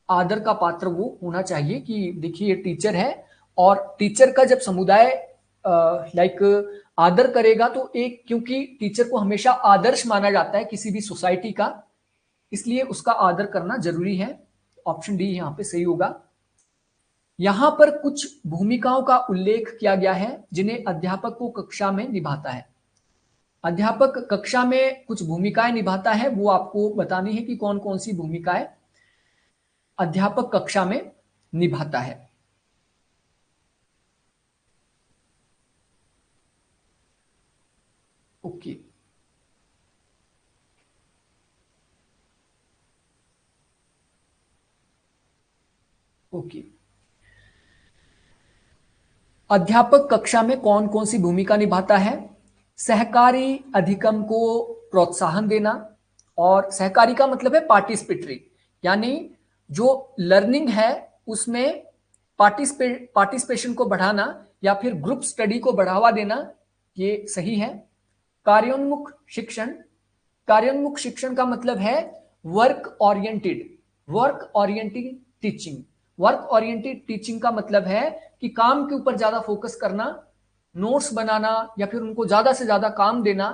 आदर का पात्र वो होना चाहिए कि देखिए ये टीचर है, और टीचर का जब समुदाय आदर करेगा तो एक, क्योंकि टीचर को हमेशा आदर्श माना जाता है किसी भी सोसाइटी का, इसलिए उसका आदर करना जरूरी है। ऑप्शन डी यहां पे सही होगा। यहां पर कुछ भूमिकाओं का उल्लेख किया गया है जिन्हें अध्यापक को कक्षा में निभाता है। अध्यापक कक्षा में कुछ भूमिकाएं निभाता है, वो आपको बतानी है कि कौन कौन सी भूमिकाएं अध्यापक कक्षा में निभाता है। ओके, ओके, अध्यापक कक्षा में कौन कौन सी भूमिका निभाता है। सहकारी अधिगम को प्रोत्साहन देना, और सहकारी का मतलब है पार्टिसिपेटरी, यानी जो लर्निंग है उसमें पार्टिसिपेशन को बढ़ाना या फिर ग्रुप स्टडी को बढ़ावा देना, ये सही है। कार्योन्मुख शिक्षण, कार्योन्मुख शिक्षण का मतलब है work oriented, work oriented teaching. Work oriented teaching का मतलब है कि काम के ऊपर ज्यादा फोकस करना, नोट्स बनाना या फिर उनको ज्यादा से ज्यादा काम देना।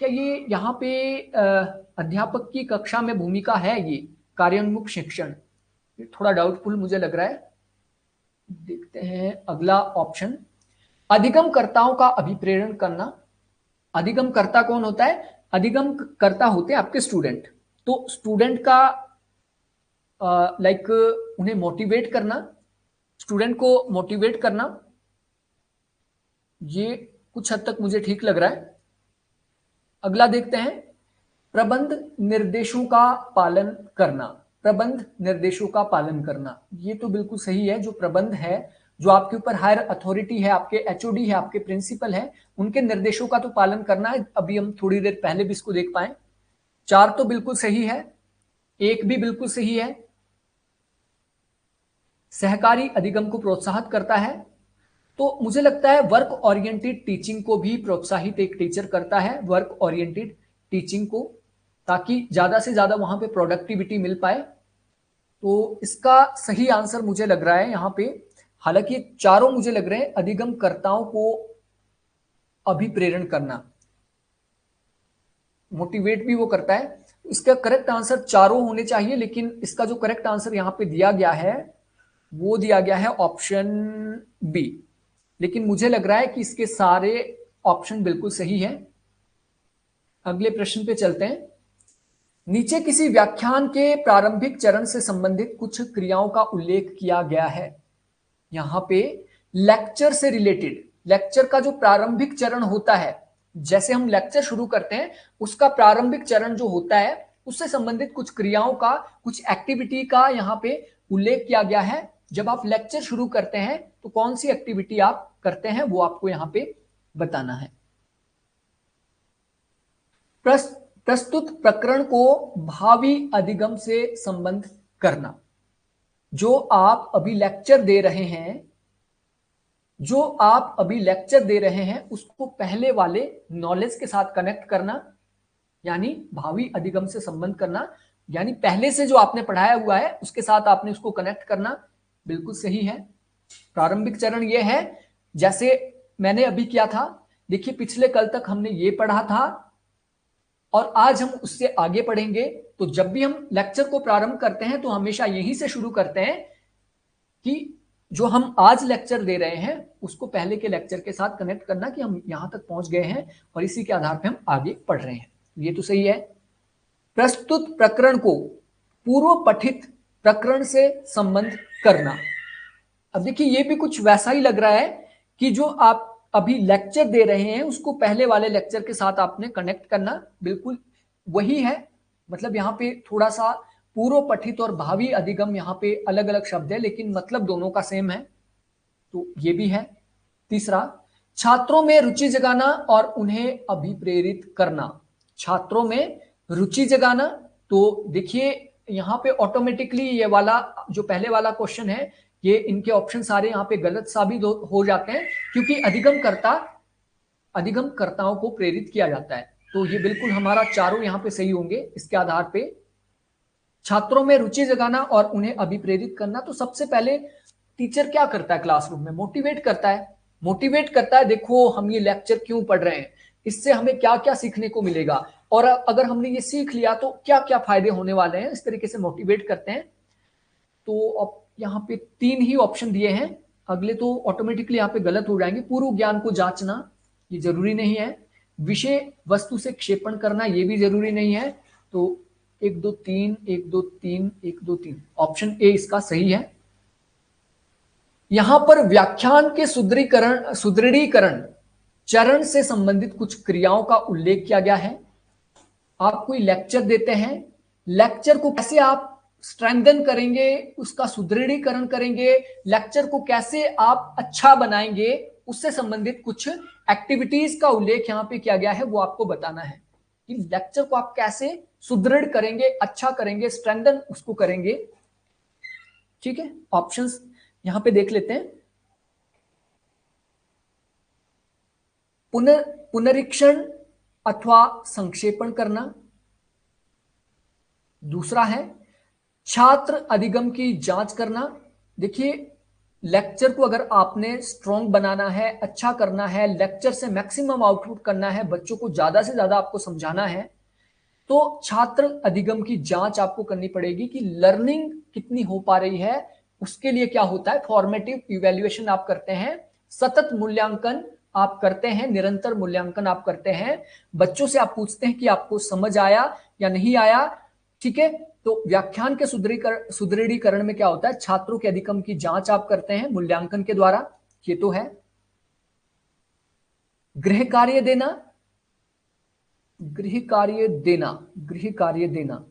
क्या ये यहाँ पे अध्यापक की कक्षा में भूमिका है ये कार्योन्मुख शिक्षण? थोड़ा डाउटफुल मुझे लग रहा है। देखते हैं अगला ऑप्शन, अधिगमकर्ताओं का अभिप्रेरण करना। अधिगमकर्ता कौन होता है, अधिगमकर्ता होते हैं आपके स्टूडेंट। तो स्टूडेंट का उन्हें मोटिवेट करना, स्टूडेंट को मोटिवेट करना, ये कुछ हद तक मुझे ठीक लग रहा है। अगला देखते हैं, प्रबंध निर्देशों का पालन करना, प्रबंध निर्देशों का पालन करना, ये तो बिल्कुल सही है। जो प्रबंध है, जो आपके ऊपर हायर अथॉरिटी है, आपके एचओडी है, आपके प्रिंसिपल है, उनके निर्देशों का तो पालन करना है। अभी हम थोड़ी देर पहले भी इसको देख पाए। 4 तो बिल्कुल सही है, 1 भी बिल्कुल सही है। सहकारी अधिगम को प्रोत्साहित करता है, तो मुझे लगता है वर्क ओरिएंटेड टीचिंग को भी प्रोत्साहित एक टीचर करता है, वर्क ओरिएंटेड टीचिंग को, ताकि ज्यादा से ज्यादा वहां पे प्रोडक्टिविटी मिल पाए। तो इसका सही आंसर मुझे लग रहा है यहां पे, हालांकि चारों मुझे लग रहे हैं अधिगम कर्ताओं को अभिप्रेरण करना, मोटिवेट भी वो करता है। इसका करेक्ट आंसर चारों होने चाहिए, लेकिन इसका जो करेक्ट आंसर यहां पे दिया गया है वो दिया गया है ऑप्शन बी। लेकिन मुझे लग रहा है कि इसके सारे ऑप्शन बिल्कुल सही है। अगले प्रश्न पे चलते हैं। नीचे किसी व्याख्यान के प्रारंभिक चरण से संबंधित कुछ क्रियाओं का उल्लेख किया गया है। यहां पे लेक्चर से रिलेटेड, लेक्चर का जो प्रारंभिक चरण होता है, जैसे हम लेक्चर शुरू करते हैं, उसका प्रारंभिक चरण जो होता है उससे संबंधित कुछ क्रियाओं का, कुछ एक्टिविटी का यहां पे उल्लेख किया गया है। जब आप लेक्चर शुरू करते हैं तो कौन सी एक्टिविटी आप करते हैं वो आपको यहां पे बताना है। प्रस्तुत प्रकरण को भावी अधिगम से संबंध करना। जो आप अभी लेक्चर दे रहे हैं, जो आप अभी लेक्चर दे रहे हैं उसको पहले वाले नॉलेज के साथ कनेक्ट करना, यानी भावी अधिगम से संबंध करना, यानी पहले से जो आपने पढ़ाया हुआ है उसके साथ आपने उसको कनेक्ट करना, बिल्कुल सही है। प्रारंभिक चरण ये है, जैसे मैंने अभी किया था। देखिए पिछले कल तक हमने ये पढ़ा था और आज हम उससे आगे पढ़ेंगे। तो जब भी हम लेक्चर को प्रारंभ करते हैं तो हमेशा यहीं से शुरू करते हैं कि जो हम आज लेक्चर दे रहे हैं उसको पहले के लेक्चर के साथ कनेक्ट करना कि हम यहां तक पहुंच गए हैं और इसी के आधार पर हम आगे पढ़ रहे हैं। ये तो सही है। प्रस्तुत प्रकरण को पूर्व पठित प्रकरण से संबंध करना। अब देखिए ये भी कुछ वैसा ही लग रहा है कि जो आप अभी लेक्चर दे रहे हैं उसको पहले वाले लेक्चर के साथ आपने कनेक्ट करना, बिल्कुल वही है। मतलब यहाँ पे थोड़ा सा पूर्व पठित और भावी अधिगम यहाँ पे अलग अलग शब्द है, लेकिन मतलब दोनों का सेम है, तो ये भी है। तीसरा, छात्रों में रुचि जगाना और उन्हें अभिप्रेरित करना। छात्रों में रुचि जगाना, तो देखिए यहाँ पे ऑटोमेटिकली ये वाला जो पहले वाला क्वेश्चन है, ये इनके ऑप्शन सारे यहाँ पे गलत साबित हो जाते हैं, क्योंकि अधिगम कर्ताओं को प्रेरित किया जाता है। तो ये बिल्कुल हमारा चारों यहाँ पे सही होंगे इसके आधार पे। छात्रों में रुचि जगाना और उन्हें अभिप्रेरित करना, तो सबसे पहले टीचर क्या करता है क्लासरूम में? मोटिवेट करता है। मोटिवेट करता है, देखो हम ये लेक्चर क्यों पढ़ रहे हैं, इससे हमें क्या क्या सीखने को मिलेगा, और अगर हमने ये सीख लिया तो क्या क्या फायदे होने वाले हैं, इस तरीके से मोटिवेट करते हैं। तो अब यहाँ पे 3 ही ऑप्शन दिए हैं, अगले तो ऑटोमेटिकली यहाँ पे गलत हो जाएंगे। पूर्व ज्ञान को जांचना, ये जरूरी नहीं है। विषय वस्तु से क्षेपण करना, ये भी जरूरी नहीं है। तो 1 2 3 1 2 3 1 2 3, ऑप्शन ए इसका सही है। यहां पर व्याख्यान के सुदृढ़ीकरण चरण से संबंधित कुछ क्रियाओं का उल्लेख किया गया है। आप कोई लेक्चर देते हैं, लेक्चर को कैसे आप स्ट्रेंथन करेंगे, उसका सुदृढ़ीकरण करेंगे, लेक्चर को कैसे आप अच्छा बनाएंगे, उससे संबंधित कुछ एक्टिविटीज का उल्लेख यहां पे किया गया है। वो आपको बताना है कि लेक्चर को आप कैसे सुदृढ़ करेंगे, अच्छा करेंगे, स्ट्रेंथन उसको करेंगे। ठीक है, ऑप्शंस यहां पे देख लेते हैं। पुनरीक्षण अथवा संक्षेपण करना। दूसरा है छात्र अधिगम की जांच करना। देखिए लेक्चर को अगर आपने स्ट्रॉन्ग बनाना है, अच्छा करना है, लेक्चर से मैक्सिमम आउटपुट करना है, बच्चों को ज्यादा से ज्यादा आपको समझाना है, तो छात्र अधिगम की जांच आपको करनी पड़ेगी कि लर्निंग कितनी हो पा रही है। उसके लिए क्या होता है, फॉर्मेटिव इवैल्यूएशन आप करते हैं, सतत मूल्यांकन आप करते हैं, निरंतर मूल्यांकन आप करते हैं। बच्चों से आप पूछते हैं कि आपको समझ आया या नहीं आया। ठीक है, तो व्याख्यान के सुदृढ़ीकरण में क्या होता है, छात्रों के अधिगम की जांच आप करते हैं मूल्यांकन के द्वारा, ये तो है। गृह कार्य देना, गृह कार्य देना, गृह कार्य देना।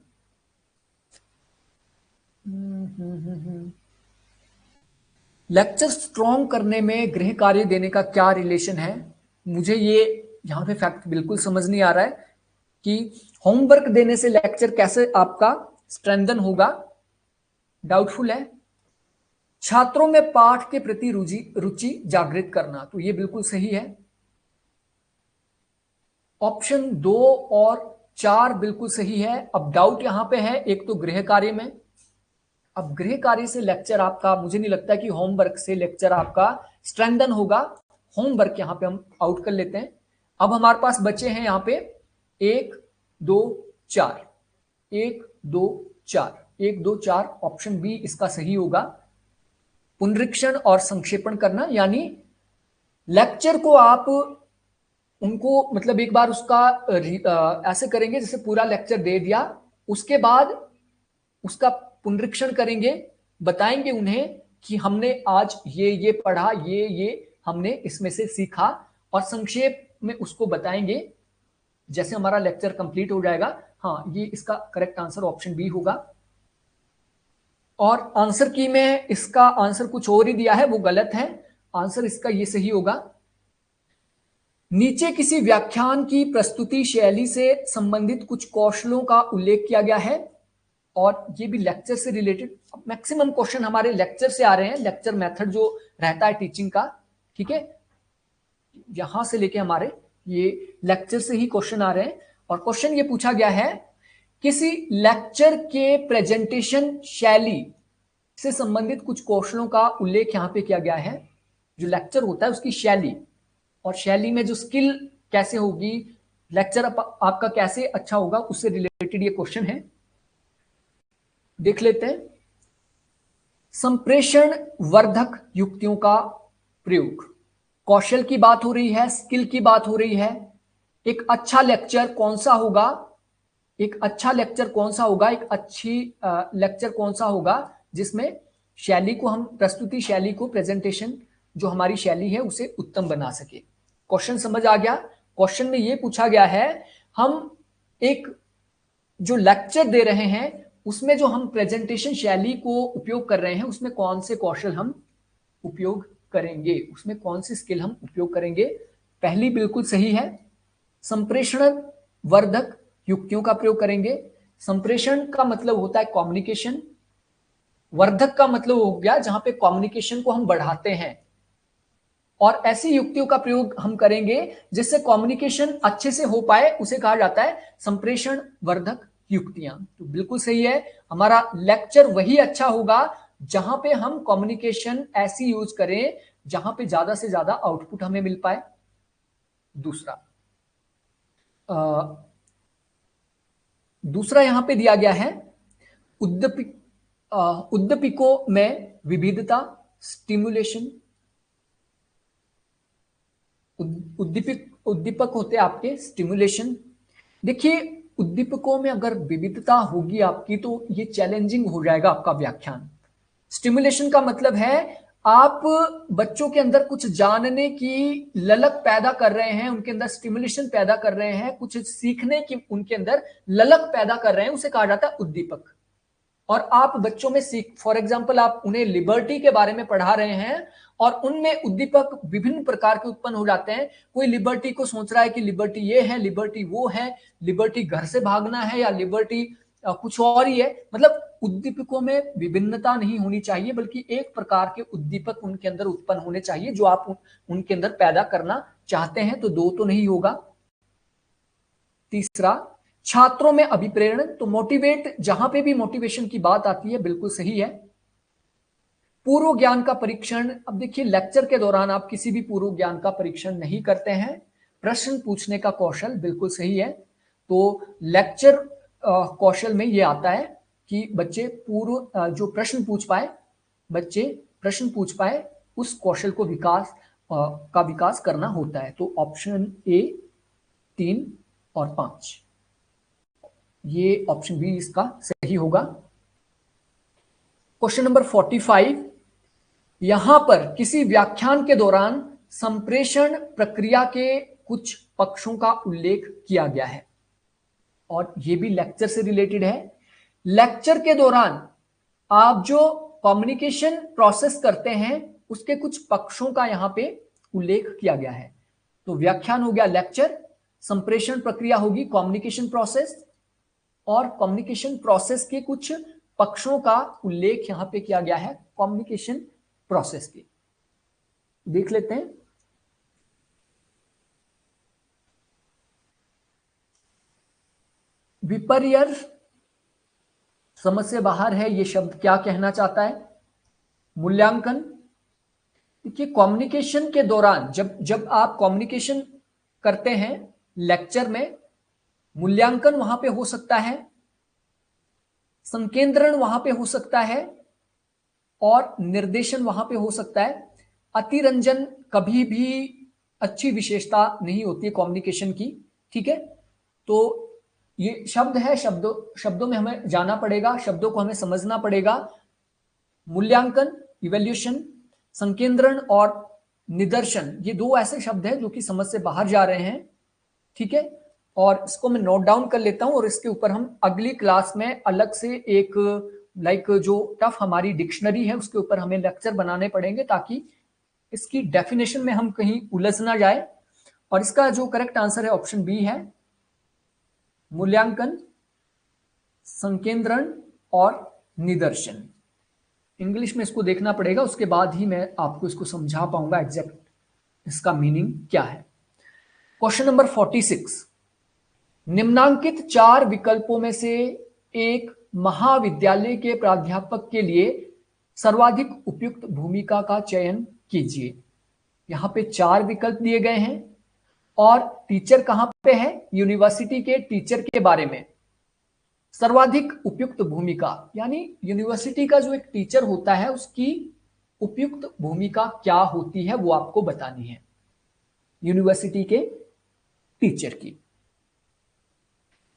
लेक्चर स्ट्रॉन्ग करने में गृह कार्य देने का क्या रिलेशन है? मुझे ये यहां पे फैक्ट बिल्कुल समझ नहीं आ रहा है कि होमवर्क देने से लेक्चर कैसे आपका स्ट्रेंथन होगा, डाउटफुल है। छात्रों में पाठ के प्रति रुचि जागृत करना, तो ये बिल्कुल सही है। ऑप्शन 2 और 4 बिल्कुल सही है। अब डाउट यहां पे है एक तो गृह कार्य में। अब गृह कार्य से लेक्चर आपका, मुझे नहीं लगता कि होमवर्क से लेक्चर आपका स्ट्रेंथन होगा। होमवर्क यहां पे हम आउट कर लेते हैं। अब हमारे पास बचे हैं यहां पे 1 2 4, 1 2 4, 1 2 4, ऑप्शन बी इसका सही होगा। पुनरीक्षण और संक्षेपण करना, यानी लेक्चर को आप उनको मतलब एक बार उसका ऐसे करेंगे जैसे पूरा लेक्चर दे दिया, उसके बाद उसका पुनरीक्षण करेंगे, बताएंगे उन्हें कि हमने आज ये पढ़ा, ये हमने इसमें से सीखा, और संक्षेप में उसको बताएंगे। जैसे हमारा लेक्चर कंप्लीट हो जाएगा, हाँ ये इसका करेक्ट आंसर ऑप्शन बी होगा। और आंसर की में इसका आंसर कुछ और ही दिया है, वो गलत है। आंसर इसका ये सही होगा। नीचे किसी व्याख्यान की प्रस्तुति शैली से संबंधित कुछ कौशलों का उल्लेख किया गया है, और ये भी लेक्चर से रिलेटेड। मैक्सिमम क्वेश्चन हमारे लेक्चर से आ रहे हैं, लेक्चर मेथड जो रहता है टीचिंग का, ठीक है, यहां से लेके हमारे ये लेक्चर से ही क्वेश्चन आ रहे हैं। और क्वेश्चन ये पूछा गया है, किसी लेक्चर के प्रेजेंटेशन शैली से संबंधित कुछ कौशलों का उल्लेख यहां पे किया गया है। जो लेक्चर होता है उसकी शैली, और शैली में जो स्किल कैसे होगी, लेक्चर आपका कैसे अच्छा होगा, उससे रिलेटेड ये क्वेश्चन है। देख लेते हैं। संप्रेषण वर्धक युक्तियों का प्रयोग, कौशल की बात हो रही है, स्किल की बात हो रही है। एक अच्छा लेक्चर कौन सा होगा, एक अच्छा लेक्चर कौन सा होगा, एक अच्छी लेक्चर कौन सा होगा जिसमें शैली को हम, प्रस्तुति शैली को, प्रेजेंटेशन जो हमारी शैली है उसे उत्तम बना सके। क्वेश्चन समझ आ गया? क्वेश्चन में यह पूछा गया है, हम एक जो लेक्चर दे रहे हैं उसमें जो हम प्रेजेंटेशन शैली को उपयोग कर रहे हैं, उसमें कौन से कौशल हम उपयोग करेंगे, उसमें कौन सी स्किल हम उपयोग करेंगे। पहली बिल्कुल सही है, संप्रेषण वर्धक युक्तियों का प्रयोग करेंगे। संप्रेषण का मतलब होता है कम्युनिकेशन, वर्धक का मतलब हो गया जहां पे कम्युनिकेशन को हम बढ़ाते हैं, और ऐसी युक्तियों का प्रयोग हम करेंगे जिससे कम्युनिकेशन अच्छे से हो पाए, उसे कहा जाता है संप्रेषण वर्धक युक्तियां। तो बिल्कुल सही है, हमारा लेक्चर वही अच्छा होगा जहां पे हम कम्युनिकेशन ऐसी यूज करें जहां पे ज्यादा से ज्यादा आउटपुट हमें मिल पाए। दूसरा यहां पे दिया गया है, उद्दीपकों में विविधता, स्टिमुलेशन। उद्दीपक होते हैं आपके स्टिमुलेशन। देखिए, उद्दीपकों में अगर विविधता होगी आपकी तो ये चैलेंजिंग हो जाएगा आपका व्याख्यान। स्टिमुलेशन का मतलब है आप बच्चों के अंदर कुछ जानने की ललक पैदा कर रहे हैं, उनके अंदर स्टिमुलेशन पैदा कर रहे हैं, कुछ सीखने की उनके अंदर ललक पैदा कर रहे हैं, उसे कहा जाता है उद्दीपक। और आप बच्चों में फॉर एग्जाम्पल आप उन्हें लिबर्टी के बारे में पढ़ा रहे हैं और उनमें उद्दीपक विभिन्न प्रकार के उत्पन्न हो जाते हैं। कोई लिबर्टी को सोच रहा है कि लिबर्टी ये है, लिबर्टी वो है, लिबर्टी घर से भागना है, या लिबर्टी कुछ और ही है। मतलब उद्दीपकों में विभिन्नता नहीं होनी चाहिए, बल्कि एक प्रकार के उद्दीपक उनके अंदर उत्पन्न होने चाहिए जो आप उनके अंदर पैदा करना चाहते हैं। तो दो तो नहीं होगा। तीसरा, छात्रों में अभिप्रेरण, तो मोटिवेट, जहां पे भी मोटिवेशन की बात आती है बिल्कुल सही है। पूर्व ज्ञान का परीक्षण, अब देखिए लेक्चर के दौरान आप किसी भी पूर्व ज्ञान का परीक्षण नहीं करते हैं। प्रश्न पूछने का कौशल बिल्कुल सही है। तो लेक्चर कौशल में यह आता है कि बच्चे पूर्व जो प्रश्न पूछ पाए, बच्चे प्रश्न पूछ पाए, उस कौशल को विकास करना होता है। तो ऑप्शन ए 3 और 5, ये ऑप्शन बी इसका सही होगा। क्वेश्चन नंबर 45, यहां पर किसी व्याख्यान के दौरान संप्रेषण प्रक्रिया के कुछ पक्षों का उल्लेख किया गया है। और ये भी लेक्चर से रिलेटेड है। लेक्चर के दौरान आप जो कम्युनिकेशन प्रोसेस करते हैं उसके कुछ पक्षों का यहां पे उल्लेख किया गया है। तो व्याख्यान हो गया लेक्चर, संप्रेषण प्रक्रिया होगी कम्युनिकेशन प्रोसेस, और कम्युनिकेशन प्रोसेस के कुछ पक्षों का उल्लेख यहां पे किया गया है कम्युनिकेशन प्रोसेस के। देख लेते हैं। विपर्य समझ से बाहर है, ये शब्द क्या कहना चाहता है? मूल्यांकन। देखिए कम्युनिकेशन के दौरान जब आप कम्युनिकेशन करते हैं लेक्चर में, मूल्यांकन वहां पे हो सकता है, संकेंद्रण वहां पे हो सकता है, और निर्देशन वहां पे हो सकता है। अतिरंजन कभी भी अच्छी विशेषता नहीं होती है कम्युनिकेशन की, ठीक है। तो ये शब्द है, शब्दों में हमें जाना पड़ेगा, शब्दों को हमें समझना पड़ेगा। मूल्यांकन, इवैल्यूएशन, संकेंद्रण और निदर्शन, ये दो ऐसे शब्द हैं जो कि समझ से बाहर जा रहे हैं, ठीक है। और इसको मैं नोट डाउन कर लेता हूं और इसके ऊपर हम अगली क्लास में अलग से एक जो टफ हमारी डिक्शनरी है उसके ऊपर हमें लेक्चर बनाने पड़ेंगे ताकि इसकी डेफिनेशन में हम कहीं उलझ ना जाए। और इसका जो करेक्ट आंसर है ऑप्शन बी है, मूल्यांकन, संकेंद्रण और निदर्शन। इंग्लिश में इसको देखना पड़ेगा, उसके बाद ही मैं आपको इसको समझा पाऊंगा एग्जैक्ट इसका मीनिंग क्या है। क्वेश्चन नंबर 46, निम्नांकित 4 विकल्पों में से एक महाविद्यालय के प्राध्यापक के लिए सर्वाधिक उपयुक्त भूमिका का चयन कीजिए। यहां पे 4 विकल्प दिए गए हैं और टीचर कहां पे है? यूनिवर्सिटी के टीचर के बारे में। सर्वाधिक उपयुक्त भूमिका यानी यूनिवर्सिटी का जो एक टीचर होता है उसकी उपयुक्त भूमिका क्या होती है वो आपको बतानी है, यूनिवर्सिटी के टीचर की।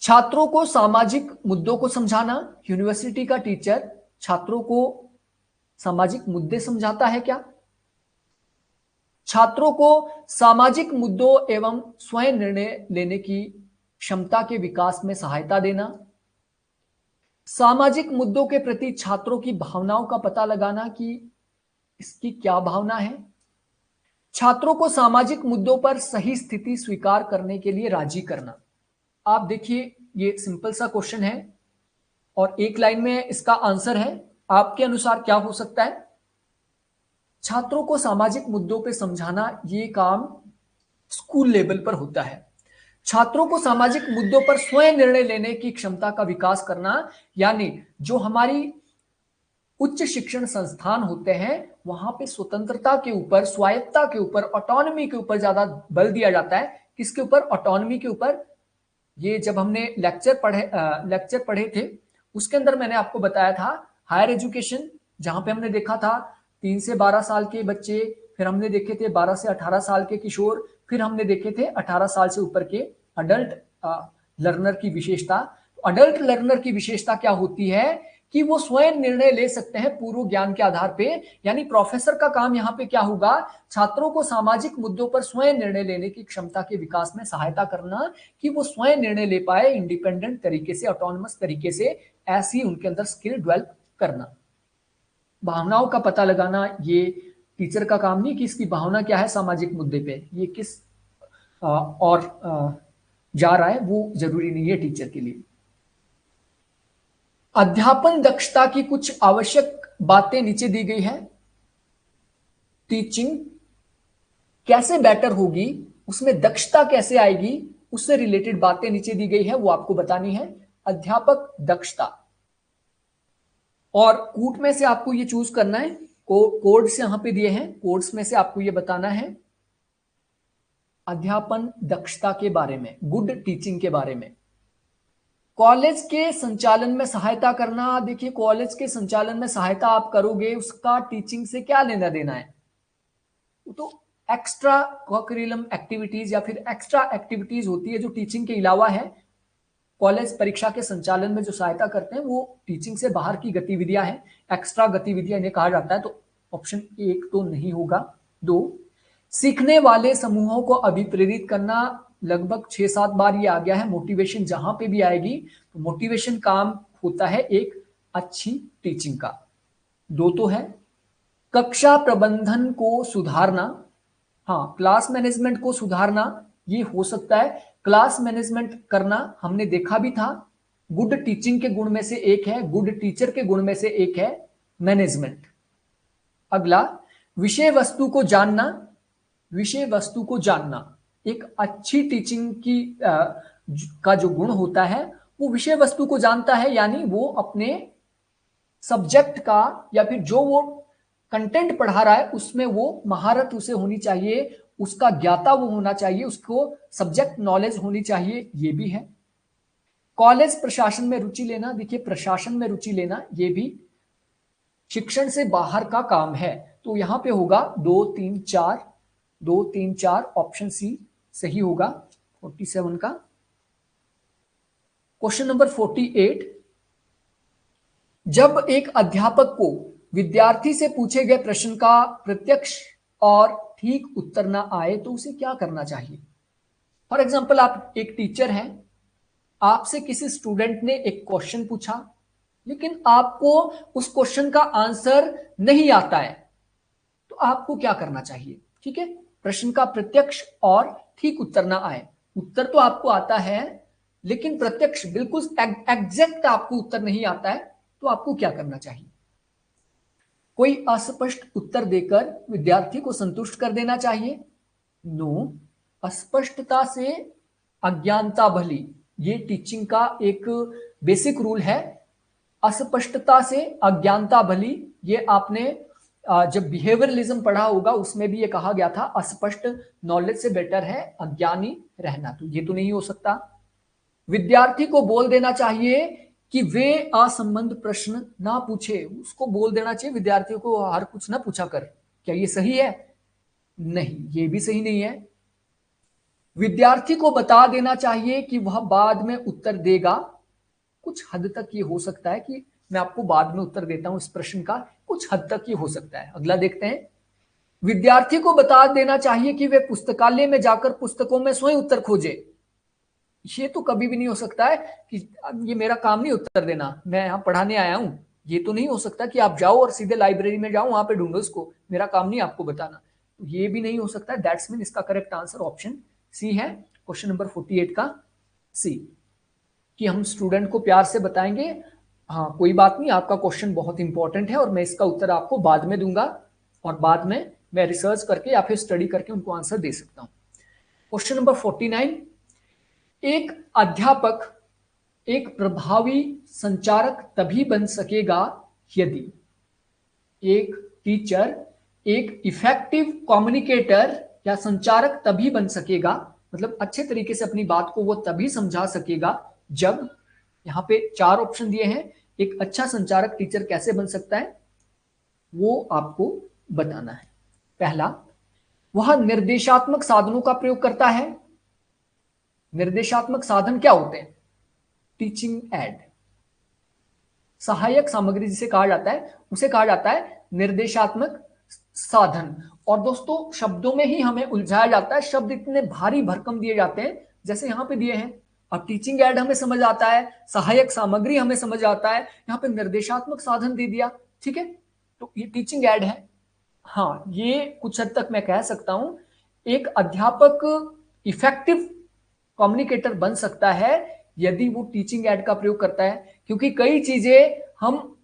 छात्रों को सामाजिक मुद्दों को समझाना, यूनिवर्सिटी का टीचर छात्रों को सामाजिक मुद्दे समझाता है क्या? छात्रों को सामाजिक मुद्दों एवं स्वयं निर्णय लेने की क्षमता के विकास में सहायता देना, सामाजिक मुद्दों के प्रति छात्रों की भावनाओं का पता लगाना कि इसकी क्या भावना है, छात्रों को सामाजिक मुद्दों पर सही स्थिति स्वीकार करने के लिए राजी करना। आप देखिए ये सिंपल सा क्वेश्चन है और एक लाइन में इसका आंसर है। आपके अनुसार क्या हो सकता है? छात्रों को सामाजिक मुद्दों पे समझाना, ये काम स्कूल लेवल पर होता है। छात्रों को सामाजिक मुद्दों पर स्वयं निर्णय लेने की क्षमता का विकास करना, यानी जो हमारी उच्च शिक्षण संस्थान होते हैं वहां पे स्वतंत्रता के ऊपर, स्वायत्तता के ऊपर, ऑटोनॉमी के ऊपर ज्यादा बल दिया जाता है। किसके ऊपर? ऑटोनॉमी के ऊपर। ये जब हमने लेक्चर पढ़े थे उसके अंदर मैंने आपको बताया था हायर एजुकेशन, जहां पे हमने देखा था 3 से 12 साल के बच्चे, फिर हमने देखे थे 12 से 18 साल के किशोर, फिर हमने देखे थे 18 साल से ऊपर के अडल्ट लर्नर की विशेषता। अडल्ट लर्नर की विशेषता क्या होती है कि वो स्वयं निर्णय ले सकते हैं पूर्व ज्ञान के आधार पे। यानी प्रोफेसर का काम यहाँ पे क्या होगा? छात्रों को सामाजिक मुद्दों पर स्वयं निर्णय लेने की क्षमता के विकास में सहायता करना कि वो स्वयं निर्णय ले पाए इंडिपेंडेंट तरीके से, ऑटोनमस तरीके से, ऐसी उनके अंदर स्किल डेवलप करना। भावनाओं का पता लगाना ये टीचर का काम नहीं कि इसकी भावना क्या है सामाजिक मुद्दे पे, ये किस जा रहा है वो जरूरी नहीं है टीचर के लिए। अध्यापन दक्षता की कुछ आवश्यक बातें नीचे दी गई है। टीचिंग कैसे बेटर होगी, उसमें दक्षता कैसे आएगी, उससे रिलेटेड बातें नीचे दी गई है, वो आपको बतानी है। अध्यापक दक्षता, और कूट में से आपको ये चूज करना है, कोड से यहां पे दिए हैं, कोड्स में से आपको ये बताना है अध्यापन दक्षता के बारे में, गुड टीचिंग के बारे में। कॉलेज के संचालन में सहायता करना। देखिए कॉलेज के संचालन में सहायता आप करोगे, उसका टीचिंग से क्या लेना देना है? तो एक्स्ट्रा करिकुलम एक्टिविटीज या फिर एक्स्ट्रा एक्टिविटीज होती है जो टीचिंग के अलावा है। कॉलेज परीक्षा के संचालन में जो सहायता करते हैं वो टीचिंग से बाहर की गतिविधियां हैं, एक्स्ट्रा गतिविधियां इन्हें कहा जाता है। तो ऑप्शन 1 तो नहीं होगा। 2, सीखने वाले समूहों को अभिप्रेरित करना। लगभग 6-7 बार ये आ गया है। मोटिवेशन जहां पे भी आएगी तो मोटिवेशन काम होता है एक अच्छी टीचिंग का। 2 तो है कक्षा प्रबंधन को सुधारना। हाँ, क्लास मैनेजमेंट को सुधारना ये हो सकता है। क्लास मैनेजमेंट करना हमने देखा भी था, गुड टीचिंग के गुण में से एक है, गुड टीचर के गुण में से एक है मैनेजमेंट। अगला, विषय वस्तु को जानना। विषय वस्तु को जानना एक अच्छी टीचिंग की का जो गुण होता है वो विषय वस्तु को जानता है, यानी वो अपने सब्जेक्ट का या फिर जो वो कंटेंट पढ़ा रहा है उसमें वो महारत उसे होनी चाहिए, उसका ज्ञाता वो होना चाहिए, उसको सब्जेक्ट नॉलेज होनी चाहिए, ये भी है। कॉलेज प्रशासन में रुचि लेना, देखिए प्रशासन में रुचि लेना ये भी शिक्षण से बाहर का काम है, तो यहां पे होगा 2, 3, 4, 2, 3, 4, ऑप्शन सी सही होगा 47 का। क्वेश्चन नंबर 48, जब एक अध्यापक को विद्यार्थी से पूछे गए प्रश्न का प्रत्यक्ष और ठीक उत्तर ना आए तो उसे क्या करना चाहिए। फॉर एग्जाम्पल, आप एक टीचर हैं, आपसे किसी स्टूडेंट ने एक क्वेश्चन पूछा लेकिन आपको उस क्वेश्चन का आंसर नहीं आता है, तो आपको क्या करना चाहिए। ठीक है, प्रश्न का प्रत्यक्ष और ठीक उत्तर ना आए, उत्तर तो आपको आता है लेकिन प्रत्यक्ष बिल्कुल एग्जैक्ट आपको उत्तर नहीं आता है, तो आपको क्या करना चाहिए। कोई अस्पष्ट उत्तर देकर विद्यार्थी को संतुष्ट कर देना चाहिए। नो, अस्पष्टता से अज्ञानता भली, ये टीचिंग का एक बेसिक रूल है। अस्पष्टता से अज्ञानता भली, ये आपने जब बिहेवियरलिज्म पढ़ा होगा उसमें भी ये कहा गया था, अस्पष्ट नॉलेज से बेटर है अज्ञानी रहना, तो ये तो नहीं हो सकता। विद्यार्थी को बोल देना चाहिए कि वे असंबद्ध प्रश्न ना पूछे, उसको बोल देना चाहिए विद्यार्थियों को हर कुछ ना पूछा कर। क्या ये सही है? नहीं, ये भी सही नहीं है। विद्यार्थी को बता देना चाहिए कि वह बाद में उत्तर देगा। कुछ हद तक ये हो सकता है कि मैं आपको बाद में उत्तर देता हूं इस प्रश्न का, कुछ हद तक ये हो सकता है। अगला देखते हैं, विद्यार्थी को बता देना चाहिए कि वे पुस्तकालय में जाकर पुस्तकों में स्वयं उत्तर खोजे। ये तो कभी भी नहीं हो सकता है कि ये मेरा काम नहीं उत्तर देना, मैं यहाँ पढ़ाने आया हूं। ये तो नहीं हो सकता कि आप जाओ और सीधे लाइब्रेरी में जाओ, वहां पे ढूंढो इसको, मेरा काम नहीं आपको बताना। ये भी नहीं हो सकता। दैट्स मीन इसका करेक्ट आंसर ऑप्शन सी है, क्वेश्चन नंबर 48 का सी, कि हम स्टूडेंट को प्यार से बताएंगे हाँ कोई बात नहीं, आपका क्वेश्चन बहुत इंपॉर्टेंट है और मैं इसका उत्तर आपको बाद में दूंगा, और बाद में मैं रिसर्च करके या फिर स्टडी करके उनको आंसर दे सकता हूं। क्वेश्चन नंबर 49, एक अध्यापक एक प्रभावी संचारक तभी बन सकेगा यदि एक टीचर एक इफेक्टिव कम्युनिकेटर या संचारक तभी बन सकेगा, मतलब अच्छे तरीके से अपनी बात को वो तभी समझा सकेगा जब, यहां पे 4 ऑप्शन दिए हैं, एक अच्छा संचारक टीचर कैसे बन सकता है वो आपको बताना है। पहला, वह निर्देशात्मक साधनों का प्रयोग करता है। निर्देशात्मक साधन क्या होते हैं? टीचिंग एड, सहायक सामग्री जिसे कहा जाता है उसे कहा जाता है निर्देशात्मक साधन। और दोस्तों शब्दों में ही हमें उलझाया जाता है, शब्द इतने भारी भरकम दिए जाते हैं जैसे यहां पे दिए हैं। अब टीचिंग एड हमें समझ आता है, सहायक सामग्री हमें समझ आता है, यहाँ पे निर्देशात्मक साधन दे दिया। ठीक है, तो ये टीचिंग एड है। हाँ, ये कुछ हद तक मैं कह सकता हूं एक अध्यापक इफेक्टिव कम्युनिकेटर बन सकता है यदि वो टीचिंग एड का प्रयोग करता है, क्योंकि कई चीजें हम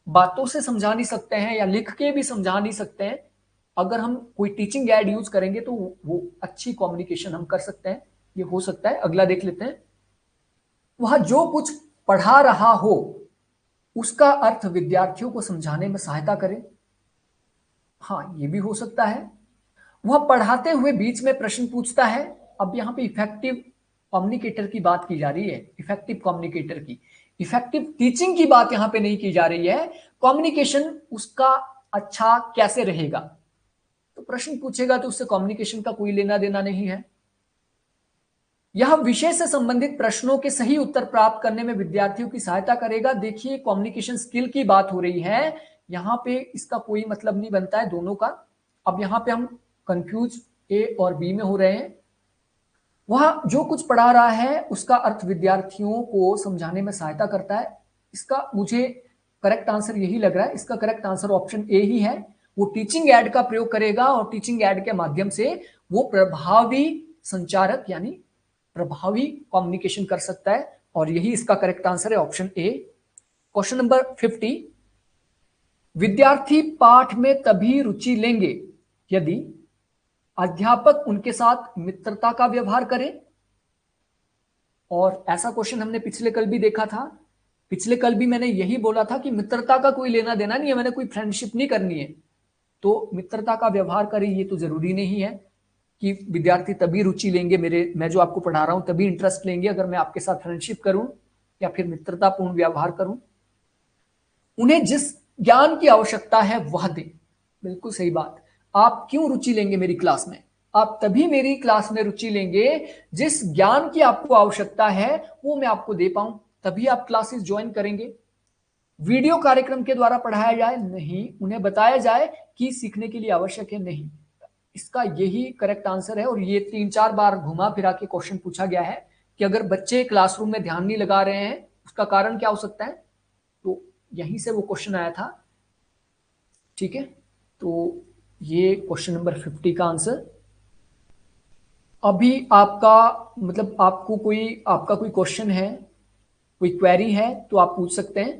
बातों से समझा नहीं सकते हैं या लिख के भी समझा नहीं सकते हैं। अगर हम कोई टीचिंग एड यूज करेंगे तो वो अच्छी कम्युनिकेशन हम कर सकते हैं, ये हो सकता है। अगला देख लेते हैं, वह जो कुछ पढ़ा रहा हो उसका अर्थ विद्यार्थियों को समझाने में सहायता करे। हाँ, ये भी हो सकता है। वह पढ़ाते हुए बीच में प्रश्न पूछता है। अब यहाँ पे इफेक्टिव कम्युनिकेटर की बात की जा रही है, इफेक्टिव कम्युनिकेटर की, इफेक्टिव टीचिंग की बात यहाँ पे नहीं की जा रही है। कम्युनिकेशन उसका अच्छा कैसे रहेगा, तो प्रश्न पूछेगा तो उससे कम्युनिकेशन का कोई लेना देना नहीं है। यह विषय से संबंधित प्रश्नों के सही उत्तर प्राप्त करने में विद्यार्थियों की सहायता करेगा। देखिए कम्युनिकेशन स्किल की बात हो रही है, यहां पे इसका कोई मतलब नहीं बनता है दोनों का। अब यहां पे हम कंफ्यूज ए और बी में हो रहे हैं। वह जो कुछ पढ़ा रहा है उसका अर्थ विद्यार्थियों को समझाने में सहायता करता है। इसका मुझे करेक्ट आंसर यही लग रहा है, इसका करेक्ट आंसर ऑप्शन ए ही है। वो टीचिंग एड का प्रयोग करेगा और टीचिंग एड के माध्यम से वो प्रभावी संचारक यानी प्रभावी कम्युनिकेशन कर सकता है, और यही इसका करेक्ट आंसर है, ऑप्शन ए। क्वेश्चन नंबर 50, विद्यार्थी पाठ में तभी रुचि लेंगे यदि अध्यापक उनके साथ मित्रता का व्यवहार करे। और ऐसा क्वेश्चन हमने पिछले कल भी देखा था। पिछले कल भी मैंने यही बोला था कि मित्रता का कोई लेना देना नहीं है, मैंने कोई फ्रेंडशिप नहीं करनी है, तो मित्रता का व्यवहार करे ये तो जरूरी नहीं है कि विद्यार्थी तभी रुचि लेंगे, मैं जो आपको पढ़ा रहा हूं तभी इंटरेस्ट लेंगे अगर मैं आपके साथ फ्रेंडशिप करूं या फिर मित्रतापूर्ण व्यवहार करूं। उन्हें जिस ज्ञान की आवश्यकता है वह दें। बिल्कुल सही बात। आप क्यों रुचि लेंगे मेरी क्लास में? आप तभी मेरी क्लास में रुचि लेंगे जिस ज्ञान की आपको आवश्यकता है वो मैं आपको दे पाऊं, तभी आप क्लासेस ज्वाइन करेंगे। वीडियो कार्यक्रम के द्वारा पढ़ाया जाए? नहीं। उन्हें बताया जाए कि सीखने के लिए आवश्यक है? नहीं। इसका यही करेक्ट आंसर है। और ये 3-4 बार घुमा फिरा के क्वेश्चन पूछा गया है कि अगर बच्चे क्लासरूम में ध्यान नहीं लगा रहे हैं उसका कारण क्या हो सकता है, तो यहीं से वो क्वेश्चन आया था। ठीक है, तो ये क्वेश्चन नंबर 50 का आंसर। अभी आपका मतलब आपका कोई क्वेश्चन है, कोई क्वेरी है तो आप पूछ सकते हैं।